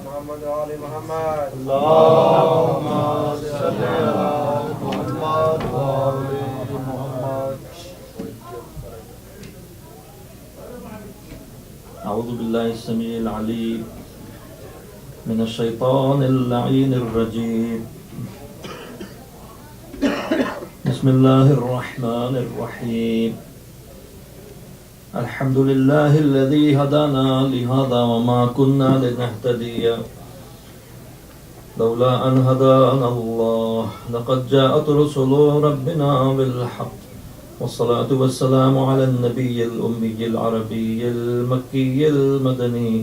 محمد وآل محمد اللهم صل على محمد وآل محمد. أعوذ بالله السميع العليم من الشيطان اللعين الرجيم. بسم الله الرحمن الرحيم. الحمد لله الذي هدانا لهذا وما كنا لنهتدي لولا أن هدانا الله لقد جاءت رسل ربنا بالحق والصلاة والسلام على النبي الأمي العربي المكي المدني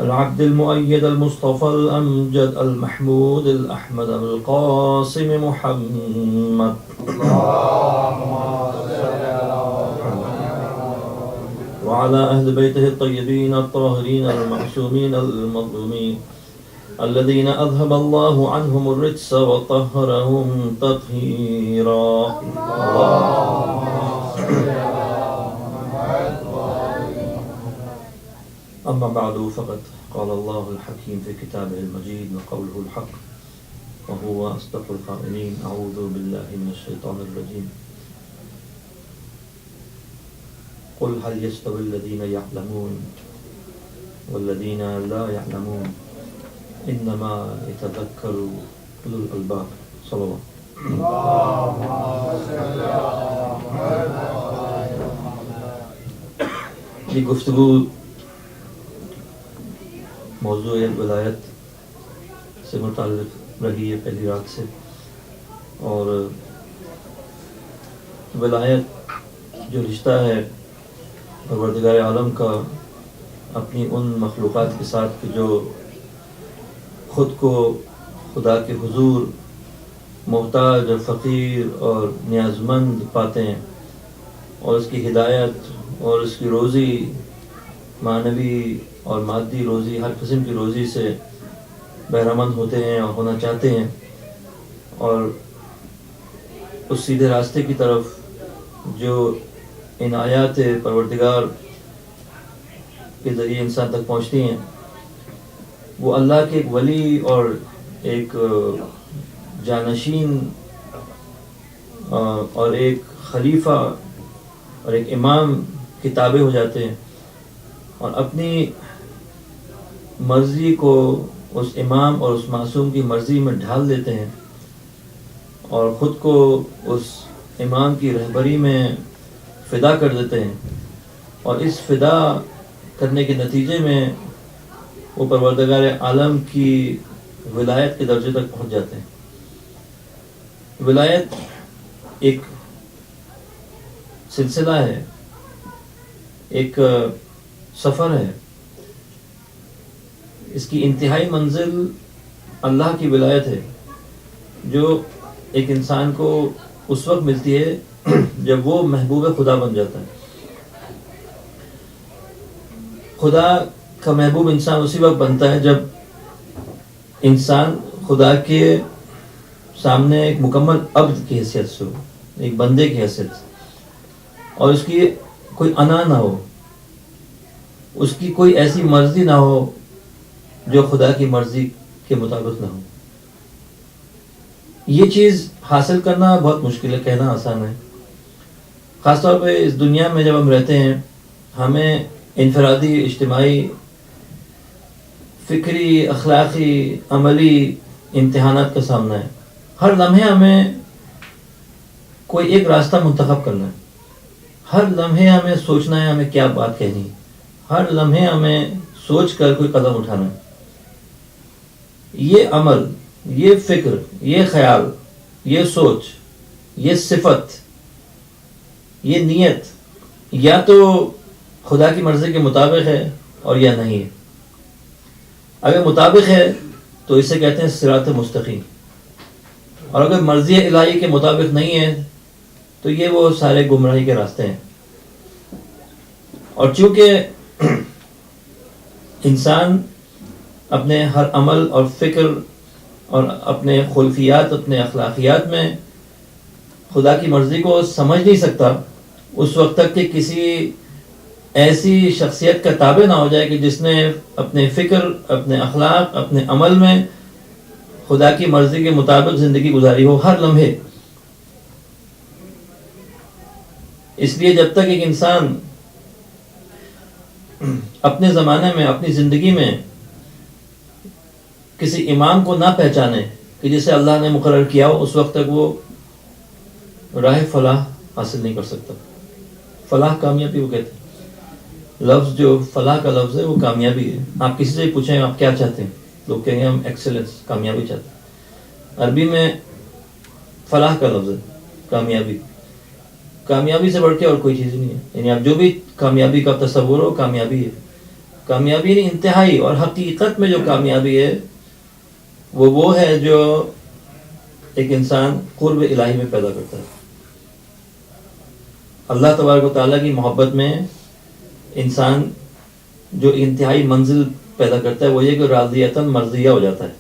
العبد المؤيد المصطفى الأمجد المحمود الأحمد القاسم محمد. وعلى أهل بيته الطيبين الطاهرين المعصومين المظلومين الذين أذهب الله عنهم الرجس وطهرهم تطهيرا. أما بعد فقد قال الله الحكيم في كتابه المجيد وقوله الحق وهو أصدق القائلين. أعوذ بالله من الشيطان الرجيم. قل هل يستوي الذين يعلمون والذين لا يعلمون إنما يتذكر أولو الألباب. صلوات. یہ گفتگو موضوع ولایت سے متعلق رہی ہے پہلی رات سے، اور ولایت جو رشتہ ہے پروردگار عالم کا اپنی ان مخلوقات کے ساتھ کہ جو خود کو خدا کے حضور محتاج اور فقیر اور نیاز مند پاتے ہیں، اور اس کی ہدایت اور اس کی روزی معنوی اور مادی روزی، ہر قسم کی روزی سے بہرہ مند ہوتے ہیں اور ہونا چاہتے ہیں، اور اس سیدھے راستے کی طرف جو ان آیات پروردگار کے ذریعے انسان تک پہنچتی ہیں، وہ اللہ کے ایک ولی اور ایک جانشین اور ایک خلیفہ اور ایک امام کے تابع ہو جاتے ہیں، اور اپنی مرضی کو اس امام اور اس معصوم کی مرضی میں ڈھال دیتے ہیں، اور خود کو اس امام کی رہبری میں فدا کر دیتے ہیں، اور اس فدا کرنے کے نتیجے میں وہ پروردگار عالم کی ولایت کے درجے تک پہنچ جاتے ہیں۔ ولایت ایک سلسلہ ہے، ایک سفر ہے، اس کی انتہائی منزل اللہ کی ولایت ہے، جو ایک انسان کو اس وقت ملتی ہے جب وہ محبوب خدا بن جاتا ہے۔ خدا کا محبوب انسان اسی وقت بنتا ہے جب انسان خدا کے سامنے ایک مکمل عبد کی حیثیت سے ہو، ایک بندے کی حیثیت سے، اور اس کی کوئی انا نہ ہو، اس کی کوئی ایسی مرضی نہ ہو جو خدا کی مرضی کے مطابق نہ ہو۔ یہ چیز حاصل کرنا بہت مشکل ہے، کہنا آسان ہے۔ خاص طور پہ اس دنیا میں جب ہم رہتے ہیں، ہمیں انفرادی، اجتماعی، فکری، اخلاقی، عملی امتحانات کا سامنا ہے۔ ہر لمحے ہمیں کوئی ایک راستہ منتخب کرنا ہے، ہر لمحے ہمیں سوچنا ہے ہمیں کیا بات کہنی ہے، ہر لمحے ہمیں سوچ کر کوئی قدم اٹھانا ہے۔ یہ عمل، یہ فکر، یہ خیال، یہ سوچ، یہ صفت، یہ نیت یا تو خدا کی مرضی کے مطابق ہے اور یا نہیں ہے۔ اگر مطابق ہے تو اسے کہتے ہیں صراط مستقیم، اور اگر مرضی الہی کے مطابق نہیں ہے تو یہ وہ سارے گمراہی کے راستے ہیں. اور چونکہ انسان اپنے ہر عمل اور فکر اور اپنے خلفیات، اپنے اخلاقیات میں خدا کی مرضی کو سمجھ نہیں سکتا اس وقت تک کہ کسی ایسی شخصیت کا تابع نہ ہو جائے کہ جس نے اپنے فکر، اپنے اخلاق، اپنے عمل میں خدا کی مرضی کے مطابق زندگی گزاری ہو ہر لمحے. اس لیے جب تک ایک انسان اپنے زمانے میں، اپنی زندگی میں کسی امام کو نہ پہچانے کہ جسے اللہ نے مقرر کیا ہو، اس وقت تک وہ راہ فلاح حاصل نہیں کر سکتا. فلاح کامیابی وہ کہتے ہیں. لفظ جو فلاح کا لفظ ہے وہ کامیابی ہے. آپ کسی سے پوچھیں آپ کیا چاہتے ہیں، لوگ کہیں گے ہم ایکسلنس، کامیابی چاہتے ہیں. عربی میں فلاح کا لفظ ہے کامیابی. کامیابی سے بڑھ کے اور کوئی چیز نہیں ہے. یعنی آپ جو بھی کامیابی کا تصور ہو کامیابی ہے. کامیابی انتہائی اور حقیقت میں جو کامیابی ہے وہ ہے جو ایک انسان قرب الہی میں پیدا کرتا ہے. اللہ تبارک و تعالیٰ کی محبت میں انسان جو انتہائی منزل پیدا کرتا ہے وہ یہ کہ راضیتاً مرضیہ ہو جاتا ہے.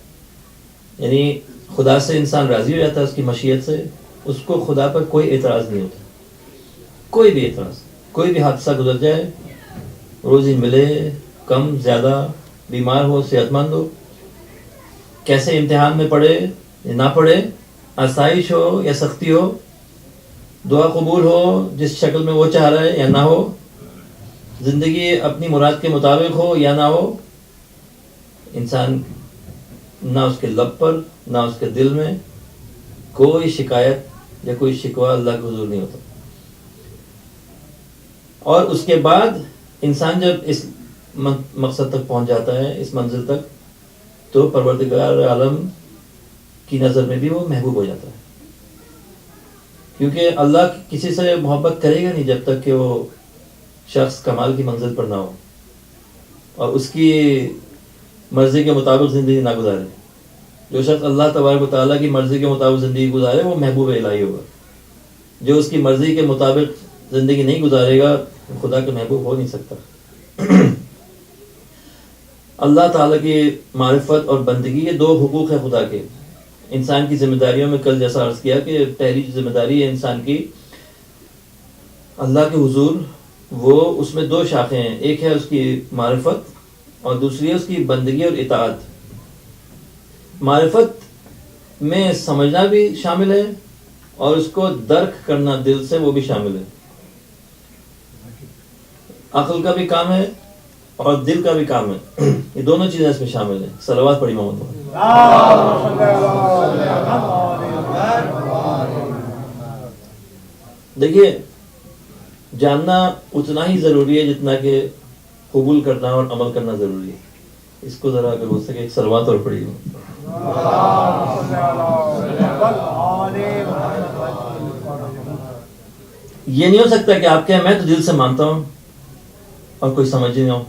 یعنی خدا سے انسان راضی ہو جاتا ہے، اس کی مشیت سے. اس کو خدا پر کوئی اعتراض نہیں ہوتا، کوئی بھی اعتراض. کوئی بھی حادثہ گزر جائے، روزی ملے کم زیادہ، بیمار ہو صحت مند ہو، کیسے امتحان میں پڑھے یا نہ پڑھے، آسائش ہو یا سختی ہو، دعا قبول ہو جس شکل میں وہ چاہ رہا ہے یا نہ ہو، زندگی اپنی مراد کے مطابق ہو یا نہ ہو، انسان نہ اس کے لب پر نہ اس کے دل میں کوئی شکایت یا کوئی شکوہ اللہ کے حضور نہیں ہوتا. اور اس کے بعد انسان جب اس مقصد تک پہنچ جاتا ہے، اس منزل تک، تو پروردگار عالم کی نظر میں بھی وہ محبوب ہو جاتا ہے. کیونکہ اللہ کسی سے محبت کرے گا نہیں جب تک کہ وہ شخص کمال کی منزل پر نہ ہو اور اس کی مرضی کے مطابق زندگی نہ گزارے. جو شخص اللہ تبارک و تعالیٰ کی مرضی کے مطابق زندگی گزارے وہ محبوب الہی ہوگا. جو اس کی مرضی کے مطابق زندگی نہیں گزارے گا خدا کا محبوب ہو نہیں سکتا. اللہ تعالیٰ کی معرفت اور بندگی، یہ دو حقوق ہیں خدا کے. انسان کی ذمہ داریوں میں کل جیسا عرض کیا کہ پہلی ذمہ داری ہے انسان کی اللہ کے حضور، وہ اس میں دو شاخیں ہیں. ایک ہے اس کی معرفت اور دوسری ہے اس کی بندگی اور اطاعت. معرفت میں سمجھنا بھی شامل ہے اور اس کو درک کرنا دل سے وہ بھی شامل ہے. عقل کا بھی کام ہے اور دل کا بھی کام ہے. یہ دونوں چیزیں اس میں شامل ہیں. صلوات پڑھی محمد. دیکھیے، جاننا اتنا ہی ضروری ہے جتنا کہ قبول کرنا اور عمل کرنا ضروری ہے. اس کو ذرا اگر ہو سکے ایک صلوات اور پڑھی. یہ نہیں ہو سکتا کہ آپ کہیں میں تو دل سے مانتا ہوں اور کوئی سمجھ ہی نہ ہو.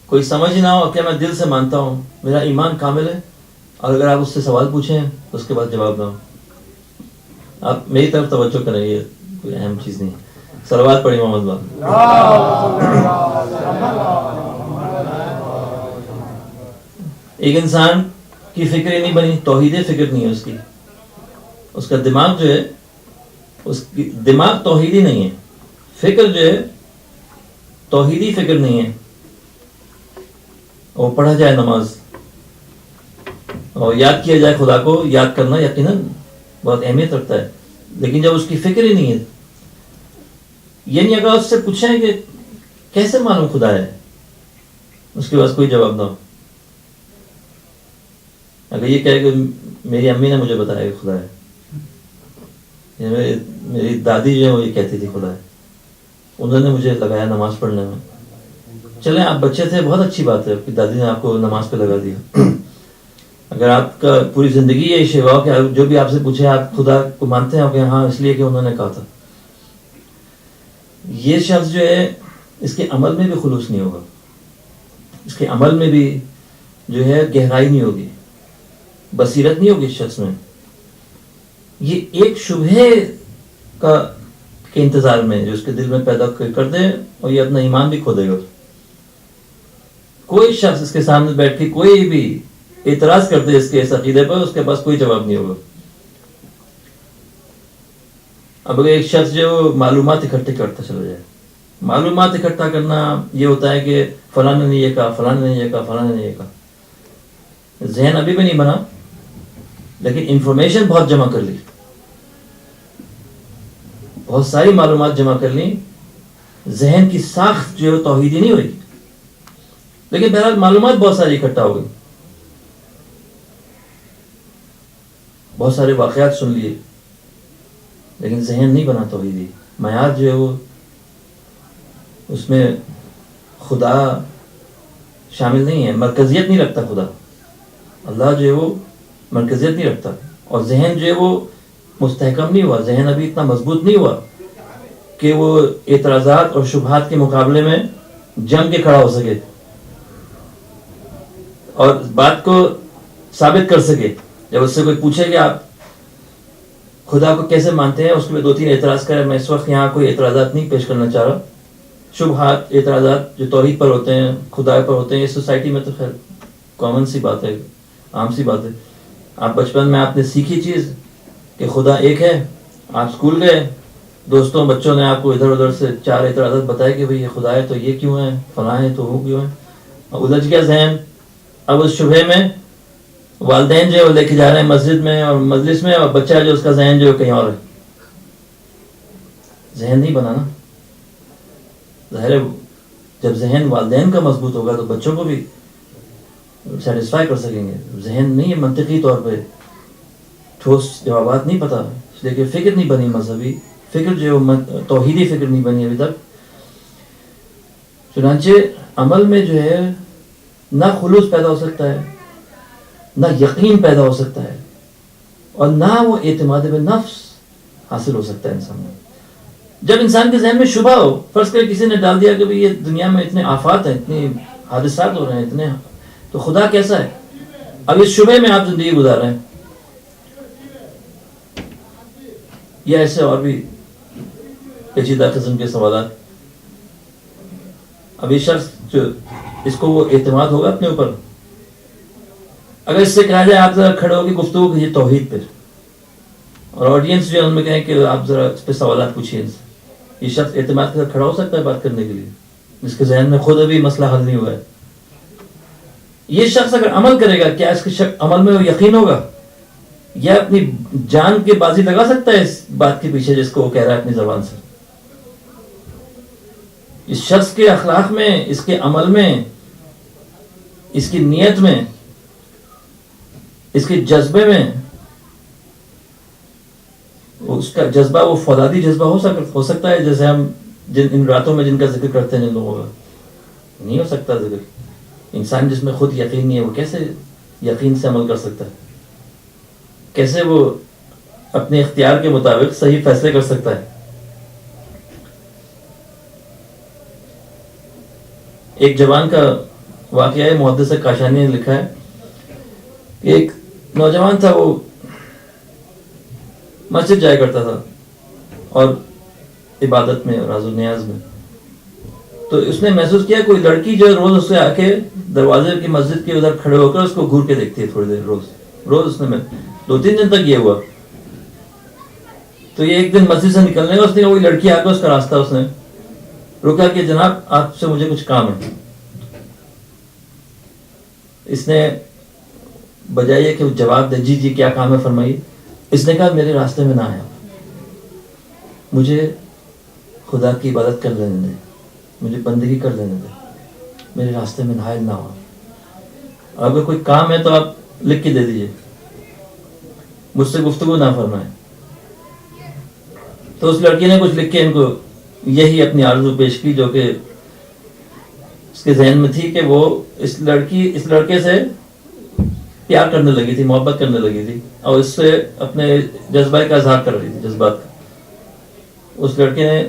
کوئی سمجھ ہی نہ ہو کہ میں دل سے مانتا ہوں، میرا ایمان کامل ہے، اور اگر آپ اس سے سوال پوچھیں تو اس کے بعد جواب نہ ہو. آپ میری طرف توجہ کریں، یہ کوئی اہم چیز نہیں. صلوات پڑھی محمد باب. ایک انسان کی فکر ہی نہیں بنی، توحید فکر نہیں ہے اس کی. اس کا دماغ جو ہے، اس کی دماغ توحیدی نہیں ہے. فکر جو ہے توحیدی فکر نہیں ہے. اور پڑھا جائے نماز اور یاد کیا جائے خدا کو، یاد کرنا یقیناً بہت اہمیت رکھتا ہے، لیکن جب اس کی فکر ہی نہیں ہے، یعنی اگر اس سے پوچھیں کہ کیسے معلوم خدا ہے، اس کے پاس کوئی جواب نہ ہو. اگر یہ کہے کہ میری امی نے مجھے بتایا کہ خدا ہے، میری دادی جو ہے وہ یہ کہتی تھی خدا ہے، انہوں نے مجھے لگایا نماز پڑھنے میں. چلیں آپ بچے تھے، بہت اچھی بات ہے کہ دادی نے آپ کو نماز پہ لگا دیا. اگر آپ کا پوری زندگی یہ شیوا ہو کہ جو بھی آپ سے پوچھے آپ خدا کو مانتے ہیں کہ ہاں اس لیے کہ انہوں نے کہا تھا، یہ شخص جو ہے اس کے عمل میں بھی خلوص نہیں ہوگا، اس کے عمل میں بھی جو ہے گہرائی نہیں ہوگی. بصیرت نہیں ہوگی اس شخص میں، یہ ایک شبہے کے انتظار میں جو اس کے دل میں پیدا کر دے، اور یہ اپنا ایمان بھی کھو دے گا. کوئی شخص اس کے سامنے بیٹھ کے کوئی بھی اعتراض کرتے اس کے اس عقیدے پر، اس کے پاس کوئی جواب نہیں ہوگا. اب اگر ایک شخص جو معلومات اکٹھے کرتا چلا جائے، معلومات اکٹھا کرنا یہ ہوتا ہے کہ فلاں نے یہ کہا، فلاں نے یہ کہا، فلاں نے یہ کہا. ذہن ابھی بھی نہیں بنا لیکن انفارمیشن بہت جمع کر لی، بہت ساری معلومات جمع کر لی. ذہن کی ساخت جو ہے توحیدی نہیں ہوئی، لیکن بہرحال معلومات بہت ساری اکٹھا ہو گئی، بہت سارے واقعات سن لیے، لیکن ذہن نہیں بنا توحیدی. معیار جو ہے وہ اس میں خدا شامل نہیں ہے، مرکزیت نہیں رکھتا خدا. اللہ جو ہے وہ مرکزیت نہیں رکھتا، اور ذہن جو ہے وہ مستحکم نہیں ہوا، ذہن ابھی اتنا مضبوط نہیں ہوا کہ وہ اعتراضات اور شبہات کے مقابلے میں جم کے کھڑا ہو سکے اور بات کو ثابت کر سکے. جب اس سے کوئی پوچھے کہ آپ خدا کو کیسے مانتے ہیں، اس کے 2-3 اعتراض کرے. میں اس وقت یہاں کوئی اعتراضات نہیں پیش کرنا چاہ رہا، شبہات اعتراضات جو توحید پر ہوتے ہیں، خدا پر ہوتے ہیں، اس سوسائٹی میں تو خیر کامن سی بات ہے، عام سی بات ہے. آپ بچپن میں آپ نے سیکھی چیز کہ خدا ایک ہے، آپ اسکول گئے، دوستوں بچوں نے آپ کو ادھر ادھر سے 4 اعتراضات بتائے کہ بھئی یہ خدا ہے تو یہ کیوں ہے، فلاں ہے تو وہ کیوں ہے. الجھ گیا ذہن. اب اس شبہے میں والدین جو ہے وہ لے کے جا رہے ہیں مسجد میں اور مجلس میں، اور بچہ جو اس کا ذہن جو ہے کہیں اور ہے. ذہن نہیں بنا نا. ظاہر ہے جب ذہن والدین کا مضبوط ہوگا تو بچوں کو بھی سیٹسفائی کر سکیں گے. ذہن نہیں ہے، منطقی طور پہ ٹھوس جوابات نہیں پتہ، اس لیے کہ فکر نہیں بنی، مذہبی فکر جو ہے توحیدی فکر نہیں بنی ابھی تک. چنانچہ عمل میں جو ہے نہ خلوص پیدا ہو سکتا ہے، نہ یقین پیدا ہو سکتا ہے، اور نہ وہ اعتماد بے نفس حاصل ہو سکتا ہے انسان میں. جب انسان کے ذہن میں شبہ ہو، فرض کرے کسی نے ڈال دیا کہ بھئی یہ دنیا میں اتنے آفات ہیں، اتنے حادثات ہو رہے ہیں، اتنے، تو خدا کیسا ہے؟ اب اس شبہ میں آپ زندگی گزار رہے ہیں. یا ایسے اور بھی پیچیدہ قسم کے سوالات. اب یہ شخص جو اس کو وہ اعتماد ہوگا اپنے اوپر، اگر اس سے کہا جائے آپ ذرا کھڑے ہو کے گفتگو کیجیے توحید پہ، اور آڈینس جو ہے ان میں کہیں کہ آپ ذرا اس پہ سوالات پوچھیے ان سے، یہ شخص اعتماد کے ساتھ کھڑا ہو سکتا ہے بات کرنے کے لیے؟ جس کے ذہن میں خود ابھی مسئلہ حل نہیں ہوا ہے. یہ شخص اگر عمل کرے گا، کیا اس کے عمل میں وہ یقین ہوگا، یا اپنی جان کی بازی لگا سکتا ہے اس بات کے پیچھے جس کو وہ کہہ رہا ہے اپنی زبان سے؟ اس شخص کے اخلاق میں، اس کے عمل میں، اس کی نیت میں، اس کے جذبے میں، اس کا جذبہ وہ فولادی جذبہ ہو سکتا ہے جیسے ہم ان راتوں میں جن کا ذکر کرتے ہیں جن لوگوں کا؟ نہیں ہو سکتا ذکر. انسان جس میں خود یقین نہیں ہے وہ کیسے یقین سے عمل کر سکتا ہے؟ کیسے وہ اپنے اختیار کے مطابق صحیح فیصلے کر سکتا ہے؟ ایک جوان کا واقعہ ہے، محدث کاشانی نے لکھا ہے کہ ایک نوجوان تھا، وہ مسجد جایا کرتا تھا اور عبادت میں، راز و نیاز میں. تو اس نے محسوس کیا کوئی لڑکی جو روز اس سے آ کے دروازے کی مسجد کے ادھر کھڑے ہو کر اس کو گھور کے دیکھتی ہے تھوڑی دیر روز. اس نے 2-3 دن تک یہ ہوا. تو یہ ایک دن مسجد سے نکلنے کا اس نے کوئی لڑکی آ کے اس کا راستہ اس نے روکا کہ جناب آپ سے مجھے کچھ کام ہے. اس نے بجائے کہ وہ جواب دے جی کیا کام ہے فرمائیے، اس نے کہا میرے راستے میں نہ آیا، مجھے خدا کی عبادت کر لینے دیں، مجھے بندگی کر لینے دیں، میرے راستے میں حائل نہ ہو. اگر کوئی کام ہے تو آپ لکھ کے دے دیجئے، مجھ سے گفتگو نہ فرمائیں. تو اس لڑکی نے کچھ لکھ کے ان کو یہی اپنی آرزو پیش کی جو کہ اس کے ذہن میں تھی کہ وہ اس لڑکے سے پیار کرنے لگی تھی، محبت کرنے لگی تھی، اور اس سے اپنے جذبہ کا اظہار کر رہی تھی، جذبات کا. اس لڑکے نے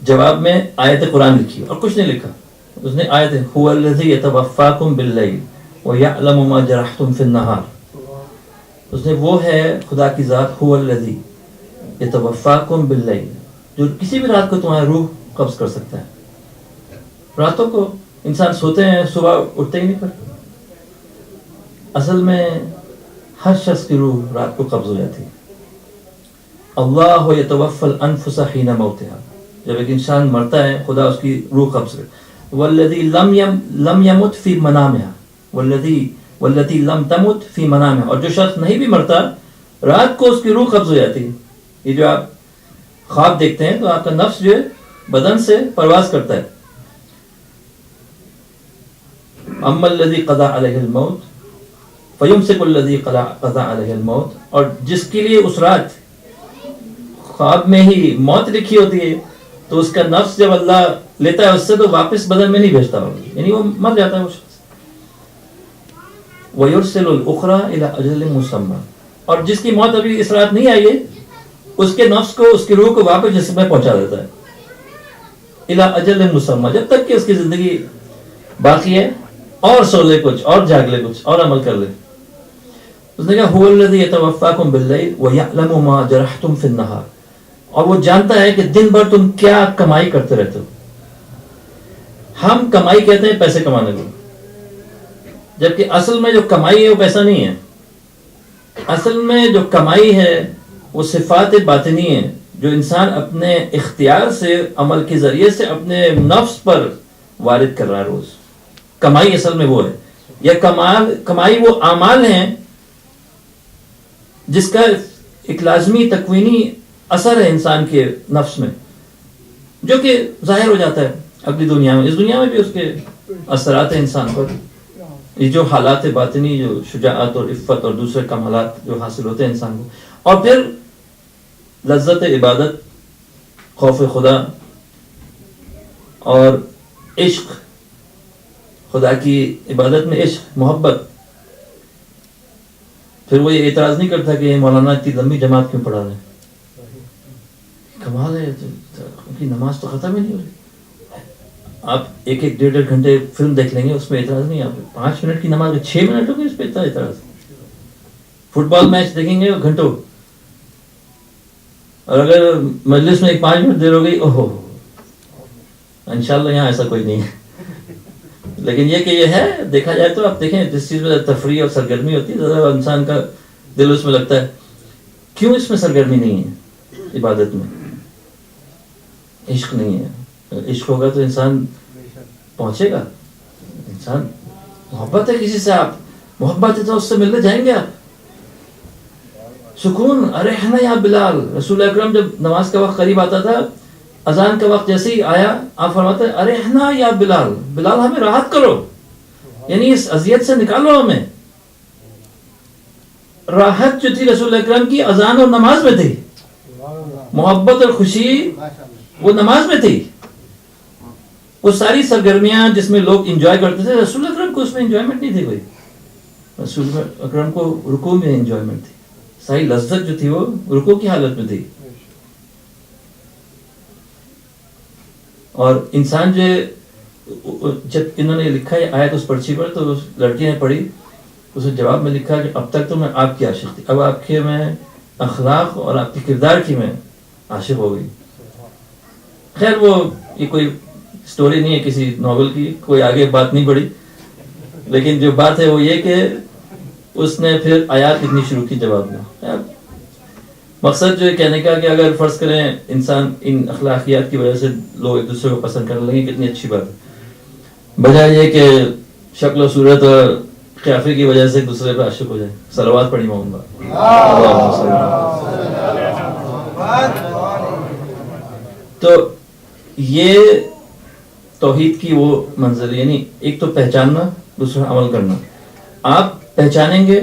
جواب میں آیت قرآن لکھی اور کچھ نہیں لکھا. اس نے آیت هو الذی یتوفاکم باللیل وَيَعْلَمُ مَا جَرَحْتُمْ فِي النَّهَارِ. اس نے وہ ہے خدا کی ذات هُوَ الَّذِي يَتَوَفَّاكُمْ بِاللَّيْلِ، جو کسی بھی رات کو تمہارا روح قبض کر سکتا ہے. راتوں کو انسان سوتے ہیں، صبح اٹھتے ہی نہیں پڑتے. اصل میں ہر شخص کی روح رات کو قبض ہو جاتی ہے. اللہ یتوفی الانفس حین موتها، جب ایک انسان مرتا ہے خدا اس کی روح قبض کرے. والذی لم یمت فی منامها، والذی لم تمت فی منامها، اور جو شخص نہیں بھی مرتا رات کو اس کی روح قبض ہو جاتی ہے. یہ جو آپ خواب دیکھتے ہیں تو آپ کا نفس جو ہے بدن سے پرواز کرتا ہے. اما الذی قضى علیہ الموت فیمسک الذی قضى علیہ الموت، اور جس کے لیے اس رات خواب میں ہی موت لکھی ہوتی ہے تو اس کا نفس جب اللہ لیتا ہے اس سے تو واپس بدن میں نہیں بھیجتا ہوگا، یعنی وہ مر جاتا ہے وہ شخص. وَيُرْسِلُ الْأُخْرَى إِلَىٰ أَجَلٍ مُّسَمًّى، اور جس کی موت ابھی اس رات نہیں آئی ہے اس کے نفس کو، اس کی روح کو واپس جسم میں پہنچا دیتا ہے. إِلَىٰ أَجَلٍ مُّسَمًّى، جب تک کہ اس کی زندگی باقی ہے، اور سو لے کچھ، اور جاگ لے کچھ، اور عمل کر لے. اس نے کہا هُوَ الَّذِي يَتَوَفَّاكُمْ بِاللَّيْلِ وَيَعْلَمُ مَا جَرَحْتُمْ فِي النَّهَارِ، اور وہ جانتا ہے کہ دن بھر تم کیا کمائی کرتے رہتے ہو. ہم کمائی کہتے ہیں پیسے کمانے کو، جبکہ اصل میں جو کمائی ہے وہ پیسہ نہیں ہے. اصل میں جو کمائی ہے وہ صفات باطنی ہے جو انسان اپنے اختیار سے، عمل کے ذریعے سے اپنے نفس پر وارد کر رہا ہے روز. کمائی اصل میں وہ ہے، یا کمائی وہ اعمال ہیں جس کا ایک لازمی تکوینی اثر ہے انسان کے نفس میں، جو کہ ظاہر ہو جاتا ہے اگلی دنیا میں. اس دنیا میں بھی اس کے اثرات ہیں انسان پر. یہ جو حالات باطنی، جو شجاعت اور عفت اور دوسرے کمالات جو حاصل ہوتے ہیں انسان کو، اور پھر لذت عبادت، خوف خدا اور عشق، خدا کی عبادت میں عشق، محبت. پھر وہ یہ اعتراض نہیں کرتا کہ مولانا اتنی لمبی جماعت کیوں پڑھا رہے ہیں، کمال ہے، ان کی نماز تو ختم ہی نہیں ہو رہی. آپ ایک ڈیڑھ گھنٹے فلم دیکھ لیں گے، اس میں اعتراض نہیں. آپ 5 منٹ کی نماز 6 منٹ ہو گئی، اس پہ اتنا اعتراض. فٹ بال میچ دیکھیں گے گھنٹوں، اور اگر مجلس میں 5 منٹ دیر ہو گئی، اوہو. انشاءاللہ یہاں ایسا کوئی نہیں ہے، لیکن یہ کہ یہ ہے، دیکھا جائے تو آپ دیکھیں جس چیز میں تفریح اور سرگرمی ہوتی ہے زیادہ انسان کا دل اس میں لگتا ہے. کیوں اس میں سرگرمی نہیں ہے؟ عبادت میں عشق نہیں ہے. عشق ہوگا تو انسان پہنچے گا. انسان محبت ہے کسی سے، آپ محبت ہے تو اس سے ملنے جائیں گے آپ. سکون، ارحنا یا بلال. رسول اکرم جب نماز کا وقت قریب آتا تھا، اذان کا وقت جیسے ہی آیا، آپ فرماتے ہیں ارحنا یا بلال، بلال ہمیں راحت کرو، یعنی اس اذیت سے نکالو ہمیں. راحت جو تھی رسول اکرم کی اذان اور نماز میں تھی، محبت اور خوشی وہ نماز میں تھی. وہ ساری سرگرمیاں جس میں لوگ انجوائے کرتے تھے، رسول اکرم کو اس میں انجوائمنٹ نہیں تھی کوئی. رسول اکرم کو رکوع میں انجوائمنٹ تھی، ساری لذت جو تھی وہ رکوع کی حالت میں تھی. اور انسان جو جب انہوں نے لکھا یہ آیت اس پرچی پر، تو اس لڑکی نے پڑھی، اس جواب میں لکھا کہ اب تک تو میں آپ کی عاشق تھی، اب آپ کے میں اخلاق اور آپ کے کردار کی میں عاشق ہو گئی. خیر وہ یہ کوئی سٹوری نہیں ہے کسی ناول کی، کوئی آگے بات نہیں پڑی، لیکن جو بات ہے وہ یہ کہ اس نے پھر آیات لکھنی شروع کی جواب میں. مقصد جو ہے کہنے کا کہ اگر فرض کریں انسان ان اخلاقیات کی وجہ سے لوگ ایک دوسرے کو پسند کرنے لگیں، کتنی اچھی بات ہے، بجائے یہ کہ شکل و صورت اور قیافے کی وجہ سے ایک دوسرے پہ عاشق ہو جائیں. صلوات پڑھی محمد. تو یہ توحید کی وہ منزل، یعنی ایک تو پہچاننا، دوسرا عمل کرنا. آپ پہچانیں گے،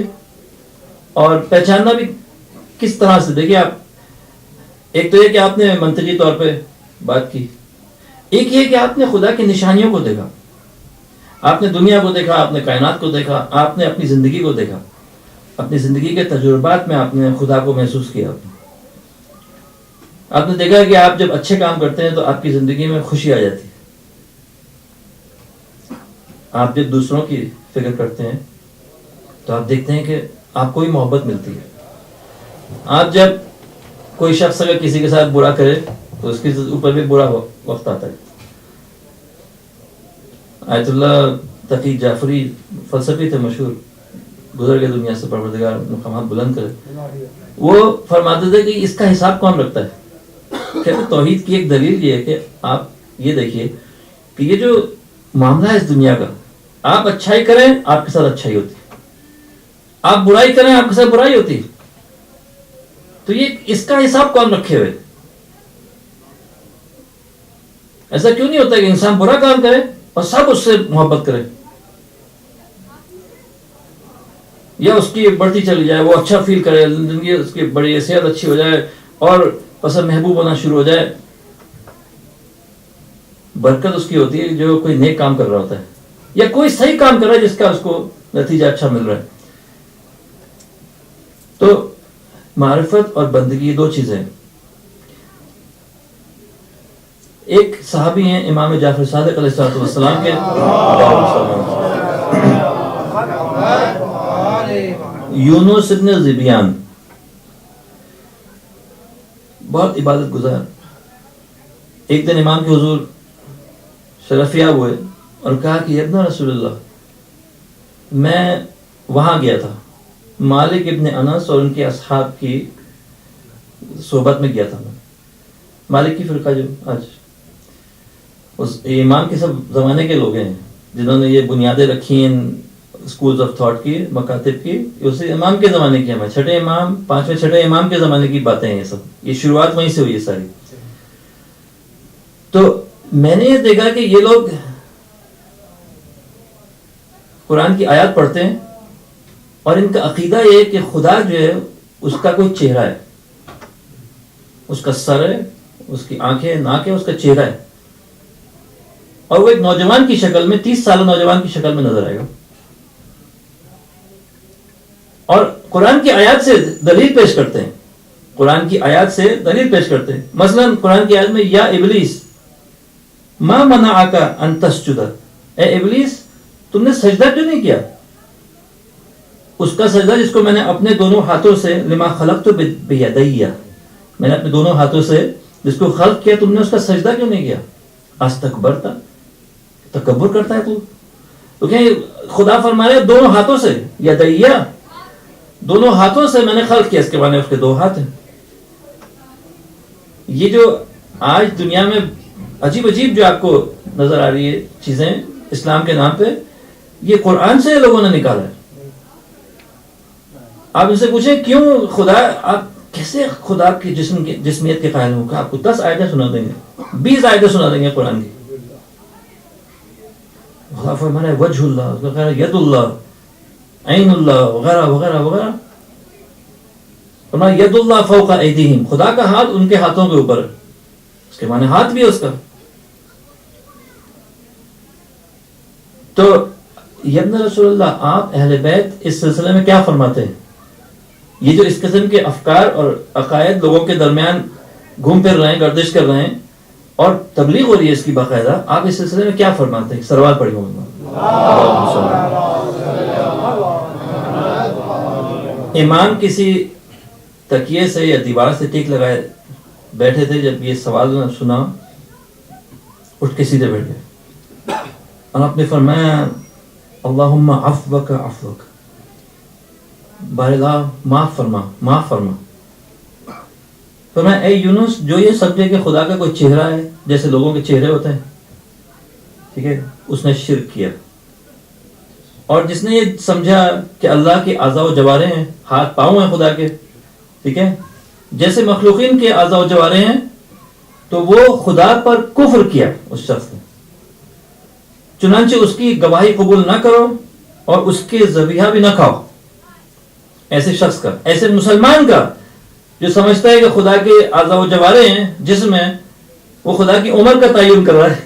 اور پہچاننا بھی کس طرح سے؟ دیکھیے آپ، ایک تو یہ کہ آپ نے منطقی طور پہ بات کی، ایک یہ کہ آپ نے خدا کی نشانیوں کو دیکھا، آپ نے دنیا کو دیکھا، آپ نے کائنات کو دیکھا، آپ نے اپنی زندگی کو دیکھا، اپنی زندگی کے تجربات میں آپ نے خدا کو محسوس کیا. آپ نے دیکھا کہ آپ جب اچھے کام کرتے ہیں تو آپ کی زندگی میں خوشی آ جاتی ہے. آپ جب دوسروں کی فکر کرتے ہیں تو آپ دیکھتے ہیں کہ آپ کو بھی محبت ملتی ہے. آپ جب کوئی شخص اگر کسی کے ساتھ برا کرے تو اس کے اوپر بھی برا وقت آتا ہے. آیت اللہ تقی جعفری فلسفی تھے مشہور, گزر گئے دنیا سے, پروردگار مقامات بلند کرے. وہ فرماتے تھے کہ اس کا حساب کون رکھتا ہے؟ کہتے توحید کی ایک دلیل یہ ہے کہ آپ یہ دیکھیے کہ یہ جو معاملہ ہے اس دنیا کا, آپ اچھائی کریں آپ کے ساتھ اچھائی ہوتی, آپ برائی کریں آپ کے ساتھ برائی ہوتی. تو یہ اس کا حساب کون رکھے ہوئے؟ ایسا کیوں نہیں ہوتا کہ انسان برا کام کرے اور سب اس سے محبت کرے, یا اس کی بڑھتی چلی جائے, وہ اچھا فیل کرے, زندگی اس کی بڑی صحت اچھی ہو جائے اور پسند محبوب ہونا شروع ہو جائے. برکت اس کی ہوتی ہے جو کوئی نیک کام کر رہا ہوتا ہے یا کوئی صحیح کام کر رہا ہے جس کا اس کو نتیجہ اچھا مل رہا ہے. تو معرفت اور بندگی یہ دو چیزیں ہیں. ایک صحابی ہیں امام جعفر صادق علیہ السلام کے, یونس ابن ذبیان, بہت عبادت گزار. ایک دن امام کے حضور شرفیاب ہوئے اور کہا کہ ابن رسول اللہ, میں وہاں گیا تھا, مالک ابن انس اور ان کے اصحاب کی صحبت میں گیا تھا. میں مالک کی فرقہ جو آج اس امام کے سب زمانے کے لوگ ہیں جنہوں نے یہ بنیادیں رکھی ہیں اسکولز آف تھاٹ کی, مکاتب کی, اسے امام کے زمانے کی. ہمیں چھٹے امام, پانچویں چھٹے امام کے زمانے کی باتیں ہیں یہ سب, یہ شروعات وہیں سے ہوئی ہے ساری. تو میں نے یہ دیکھا کہ یہ لوگ قرآن کی آیات پڑھتے ہیں اور ان کا عقیدہ یہ ہے کہ خدا جو ہے اس کا کوئی چہرہ ہے, اس کا سر ہے, اس کی آنکھیں, ناک ہے, اس کا چہرہ ہے, اور وہ ایک نوجوان کی شکل میں, 30 سالہ نوجوان کی شکل میں نظر آئے گا. اور قرآن کی آیات سے دلیل پیش کرتے ہیں, قرآن کی آیات سے دلیل پیش کرتے ہیں. مثلا قرآن کی آیت میں یا ابلیس ما منعک ان تسجد, اے ابلیس تم نے سجدہ کیوں نہیں کیا؟ اس کا سجدہ جس کو میں نے اپنے دونوں ہاتھوں سے, لما خلقت بیدی, میں نے اپنے دونوں ہاتھوں سے جس کو خلق کیا, تم نے اس کا سجدہ کیوں نہیں کیا؟ استکبرت, تکبر کرتا ہے تو. تو کہ خدا فرما رہے دونوں ہاتھوں سے, یدیہ, دونوں ہاتھوں سے میں نے خلق کیا, اس کے معنی اس کے 2 ہاتھ ہیں. یہ جو آج دنیا میں عجیب عجیب جو آپ کو نظر آ رہی ہے چیزیں اسلام کے نام پہ, یہ قرآن سے لوگوں نے نکالا ہے. آپ ان سے پوچھیں کیوں خدا, آپ کیسے خدا کی جسمیت کے قائل ہوں؟ آپ کو 10 آیتیں سنا دیں گے, 20 آیتیں سنا دیں گے قرآن کی. خدا فرمانا ہے وجہ اللہ, ید اللہ, عین اللہ, وغیرہ وغیرہ وغیرہ. فرمایا ید اللہ فوق ایدیہم, خدا کا ہاتھ ان کے ہاتھوں کے اوپر ہے, اس کے معنی ہاتھ بھی ہے اس کا. تو ابن رسول اللہ, آپ اہل بیت اس سلسلے میں کیا فرماتے ہیں؟ یہ جو اس قسم کے افکار اور عقائد لوگوں کے درمیان گھوم پھر رہے ہیں, گردش کر رہے ہیں اور تبلیغ ہو رہی ہے اس کی باقاعدہ, آپ اس سلسلے میں کیا فرماتے ہیں؟ سروات پڑھی ہوں. امام کسی تکیے سے یا دیوار سے ٹیک لگائے بیٹھے تھے, جب یہ سوال سنا اٹھ کے سیدھے بیٹھ گئے اور آپ نے فرمایا اللہم عفوک عفوک, بار اللہ معاف فرما, معاف فرما. فرمایا اے یونس, جو یہ سمجھے کہ خدا کا کوئی چہرہ ہے جیسے لوگوں کے چہرے ہوتے ہیں, ٹھیک ہے, اس نے شرک کیا. اور جس نے یہ سمجھا کہ اللہ کے اعضاء و جوارح ہیں, ہاتھ پاؤں ہیں خدا کے, ٹھیک ہے, جیسے مخلوقین کے اعضاء و جوارح ہیں, تو وہ خدا پر کفر کیا اس شخص نے. چنانچہ اس کی گواہی قبول نہ کرو اور اس کے ذبیحہ بھی نہ کھاؤ. ایسے شخص کا, ایسے مسلمان کا جو سمجھتا ہے کہ خدا کے اعضاء و جوارح ہیں جس میں وہ خدا کی عمر کا تعین کر رہا ہے,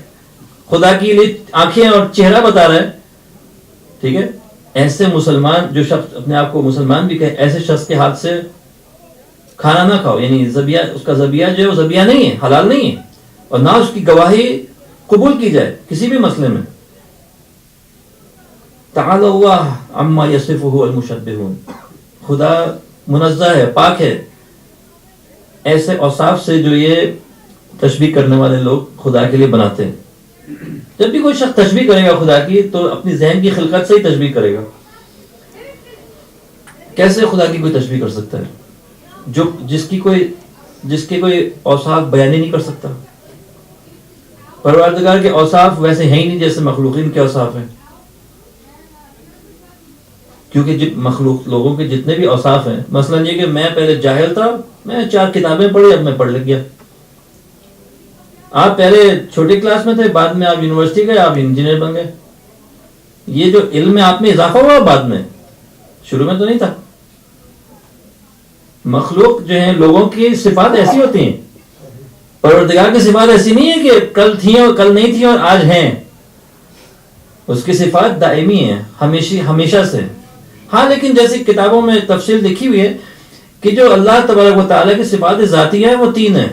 خدا کے لیے آنکھیں اور چہرہ بتا رہا ہے, ٹھیک ہے, ایسے مسلمان جو شخص اپنے آپ کو مسلمان بھی کہے, ایسے شخص کے ہاتھ سے کھانا نہ کھاؤ. یعنی ذبیحہ, اس کا ذبیحہ جو ہے وہ ذبیحہ نہیں ہے, حلال نہیں ہے, اور نہ اس کی گواہی قبول کی جائے کسی بھی مسئلے میں, تعالی اللہ عما یصفہ المشبہون، خدا منزہ ہے، پاک ہے ایسے اوصاف سے جو یہ تشبیہ کرنے والے لوگ خدا کے لیے بناتے ہیں۔ جب بھی کوئی شخص تشبیہ کرے گا خدا کی تو اپنی ذہن کی خلقت سے ہی تشبیہ کرے گا۔ کیسے خدا کی کوئی تشبیہ کر سکتا ہے جو جس کے کوئی اوصاف بیان ہی نہیں کر سکتا؟ پروردگار کے اوصاف ویسے ہیں ہی نہیں جیسے مخلوقین کے اوصاف ہیں، کیونکہ مخلوق لوگوں کے جتنے بھی اوصاف ہیں، مثلا یہ کہ میں پہلے جاہل تھا، میں 4 کتابیں پڑھی، اب میں پڑھ لگ گیا۔ آپ پہلے چھوٹی کلاس میں تھے، بعد میں آپ یونیورسٹی گئے، آپ انجینئر بن گئے۔ یہ جو علم میں آپ میں اضافہ ہوا بعد میں، شروع میں تو نہیں تھا۔ مخلوق جو ہیں لوگوں کی صفات ایسی ہوتی ہیں، پروردگار کی صفات ایسی نہیں ہے کہ کل تھیں اور کل نہیں تھیں اور آج ہیں۔ اس کی صفات دائمی ہیں، ہمیشہ سے۔ ہاں لیکن جیسی کتابوں میں تفصیل لکھی ہوئی ہے کہ جو اللہ تبارک و تعالیٰ کی صفات ذاتیہ ہیں وہ 3 ہیں: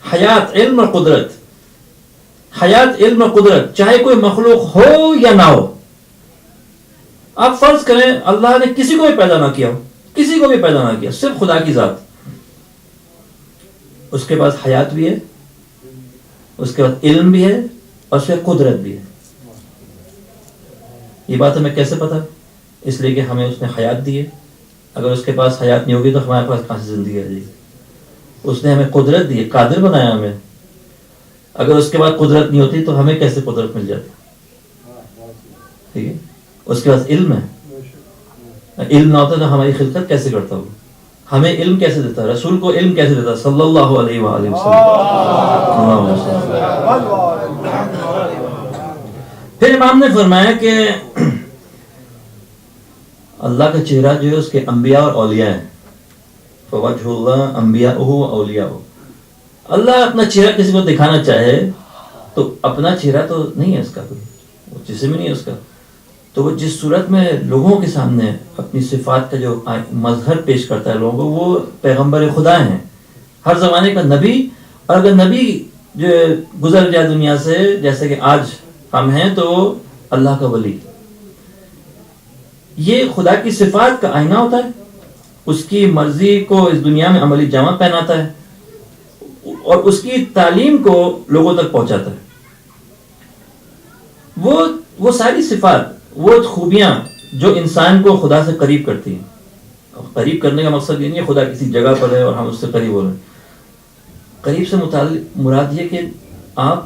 حیات، علم اور قدرت۔ حیات، علم اور قدرت، چاہے کوئی مخلوق ہو یا نہ ہو۔ آپ فرض کریں اللہ نے کسی کو بھی پیدا نہ کیا ہو، کسی کو بھی پیدا نہ کیا، صرف خدا کی ذات، اس کے پاس حیات بھی ہے، اس کے پاس علم بھی ہے اور اس کے قدرت بھی ہے۔ یہ بات ہمیں کیسے پتا؟ اس لیے کہ ہمیں اس نے حیات دی ہے۔ اگر اس کے پاس حیات نہیں ہوگی تو ہمارے پاس کہاں سے زندگی آ جائے گی؟ اس نے ہمیں قدرت دی ہے، قادر بنایا ہمیں۔ اگر اس کے بعد قدرت نہیں ہوتی تو ہمیں کیسے قدرت مل جاتی؟ ٹھیک ہے، اس کے پاس علم ہے، علم نہ ہوتا تو ہماری خلقت کیسے کرتا ہوگا؟ ہمیں علم کیسے دیتا ہے؟ رسول کو علم کیسے دیتا ہے؟ صلی اللہ علیہ وآلہ وسلم۔ پھر امام نے فرمایا کہ اللہ کا چہرہ جو ہے اس کے انبیاء اور اولیاء ہیں۔ فوجہ اللہ انبیاءہ و اولیاءہ۔ اللہ اپنا چہرہ کسی کو دکھانا چاہے تو اپنا چہرہ تو نہیں ہے اس کا، کوئی وہ جسم ہی نہیں ہے اس کا، تو وہ جس صورت میں لوگوں کے سامنے اپنی صفات کا جو مظہر پیش کرتا ہے لوگوں کو، وہ پیغمبر خدا ہیں، ہر زمانے کا نبی۔ اور اگر نبی جو گزر جائے دنیا سے جیسے کہ آج ہم ہیں تو اللہ کا ولی۔ یہ خدا کی صفات کا آئینہ ہوتا ہے، اس کی مرضی کو اس دنیا میں عملی جامہ پہناتا ہے اور اس کی تعلیم کو لوگوں تک پہنچاتا ہے۔ وہ ساری صفات، وہ خوبیاں جو انسان کو خدا سے قریب کرتی ہیں۔ قریب کرنے کا مقصد یہ نہیں ہے خدا کسی جگہ پر ہے اور ہم اس سے قریب ہو رہے ہیں۔ قریب سے مراد یہ کہ آپ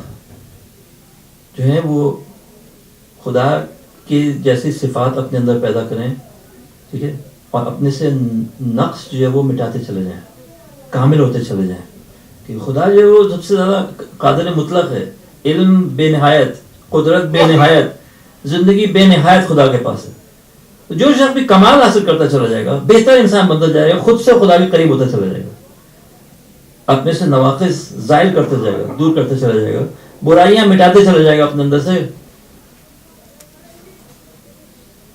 جو ہیں وہ خدا کی جیسی صفات اپنے اندر پیدا کریں، ٹھیک ہے، اور اپنے سے نقص جو ہے وہ مٹاتے چلے جائیں، کامل ہوتے چلے جائیں۔ کہ خدا جو ہے وہ سب سے زیادہ قادر مطلق ہے، علم بے نہایت، قدرت بے نہایت، زندگی بے نہایت خدا کے پاس ہے۔ جو شخص بھی کمال حاصل کرتا چلا جائے گا، بہتر انسان بنتا جائے گا، خود سے خدا کے قریب ہوتا چلا جائے گا، اپنے سے نواقص زائل کرتا جائے گا، دور کرتا چلا جائے گا، برائیاں مٹاتے چلا جائے گا اپنے اندر سے،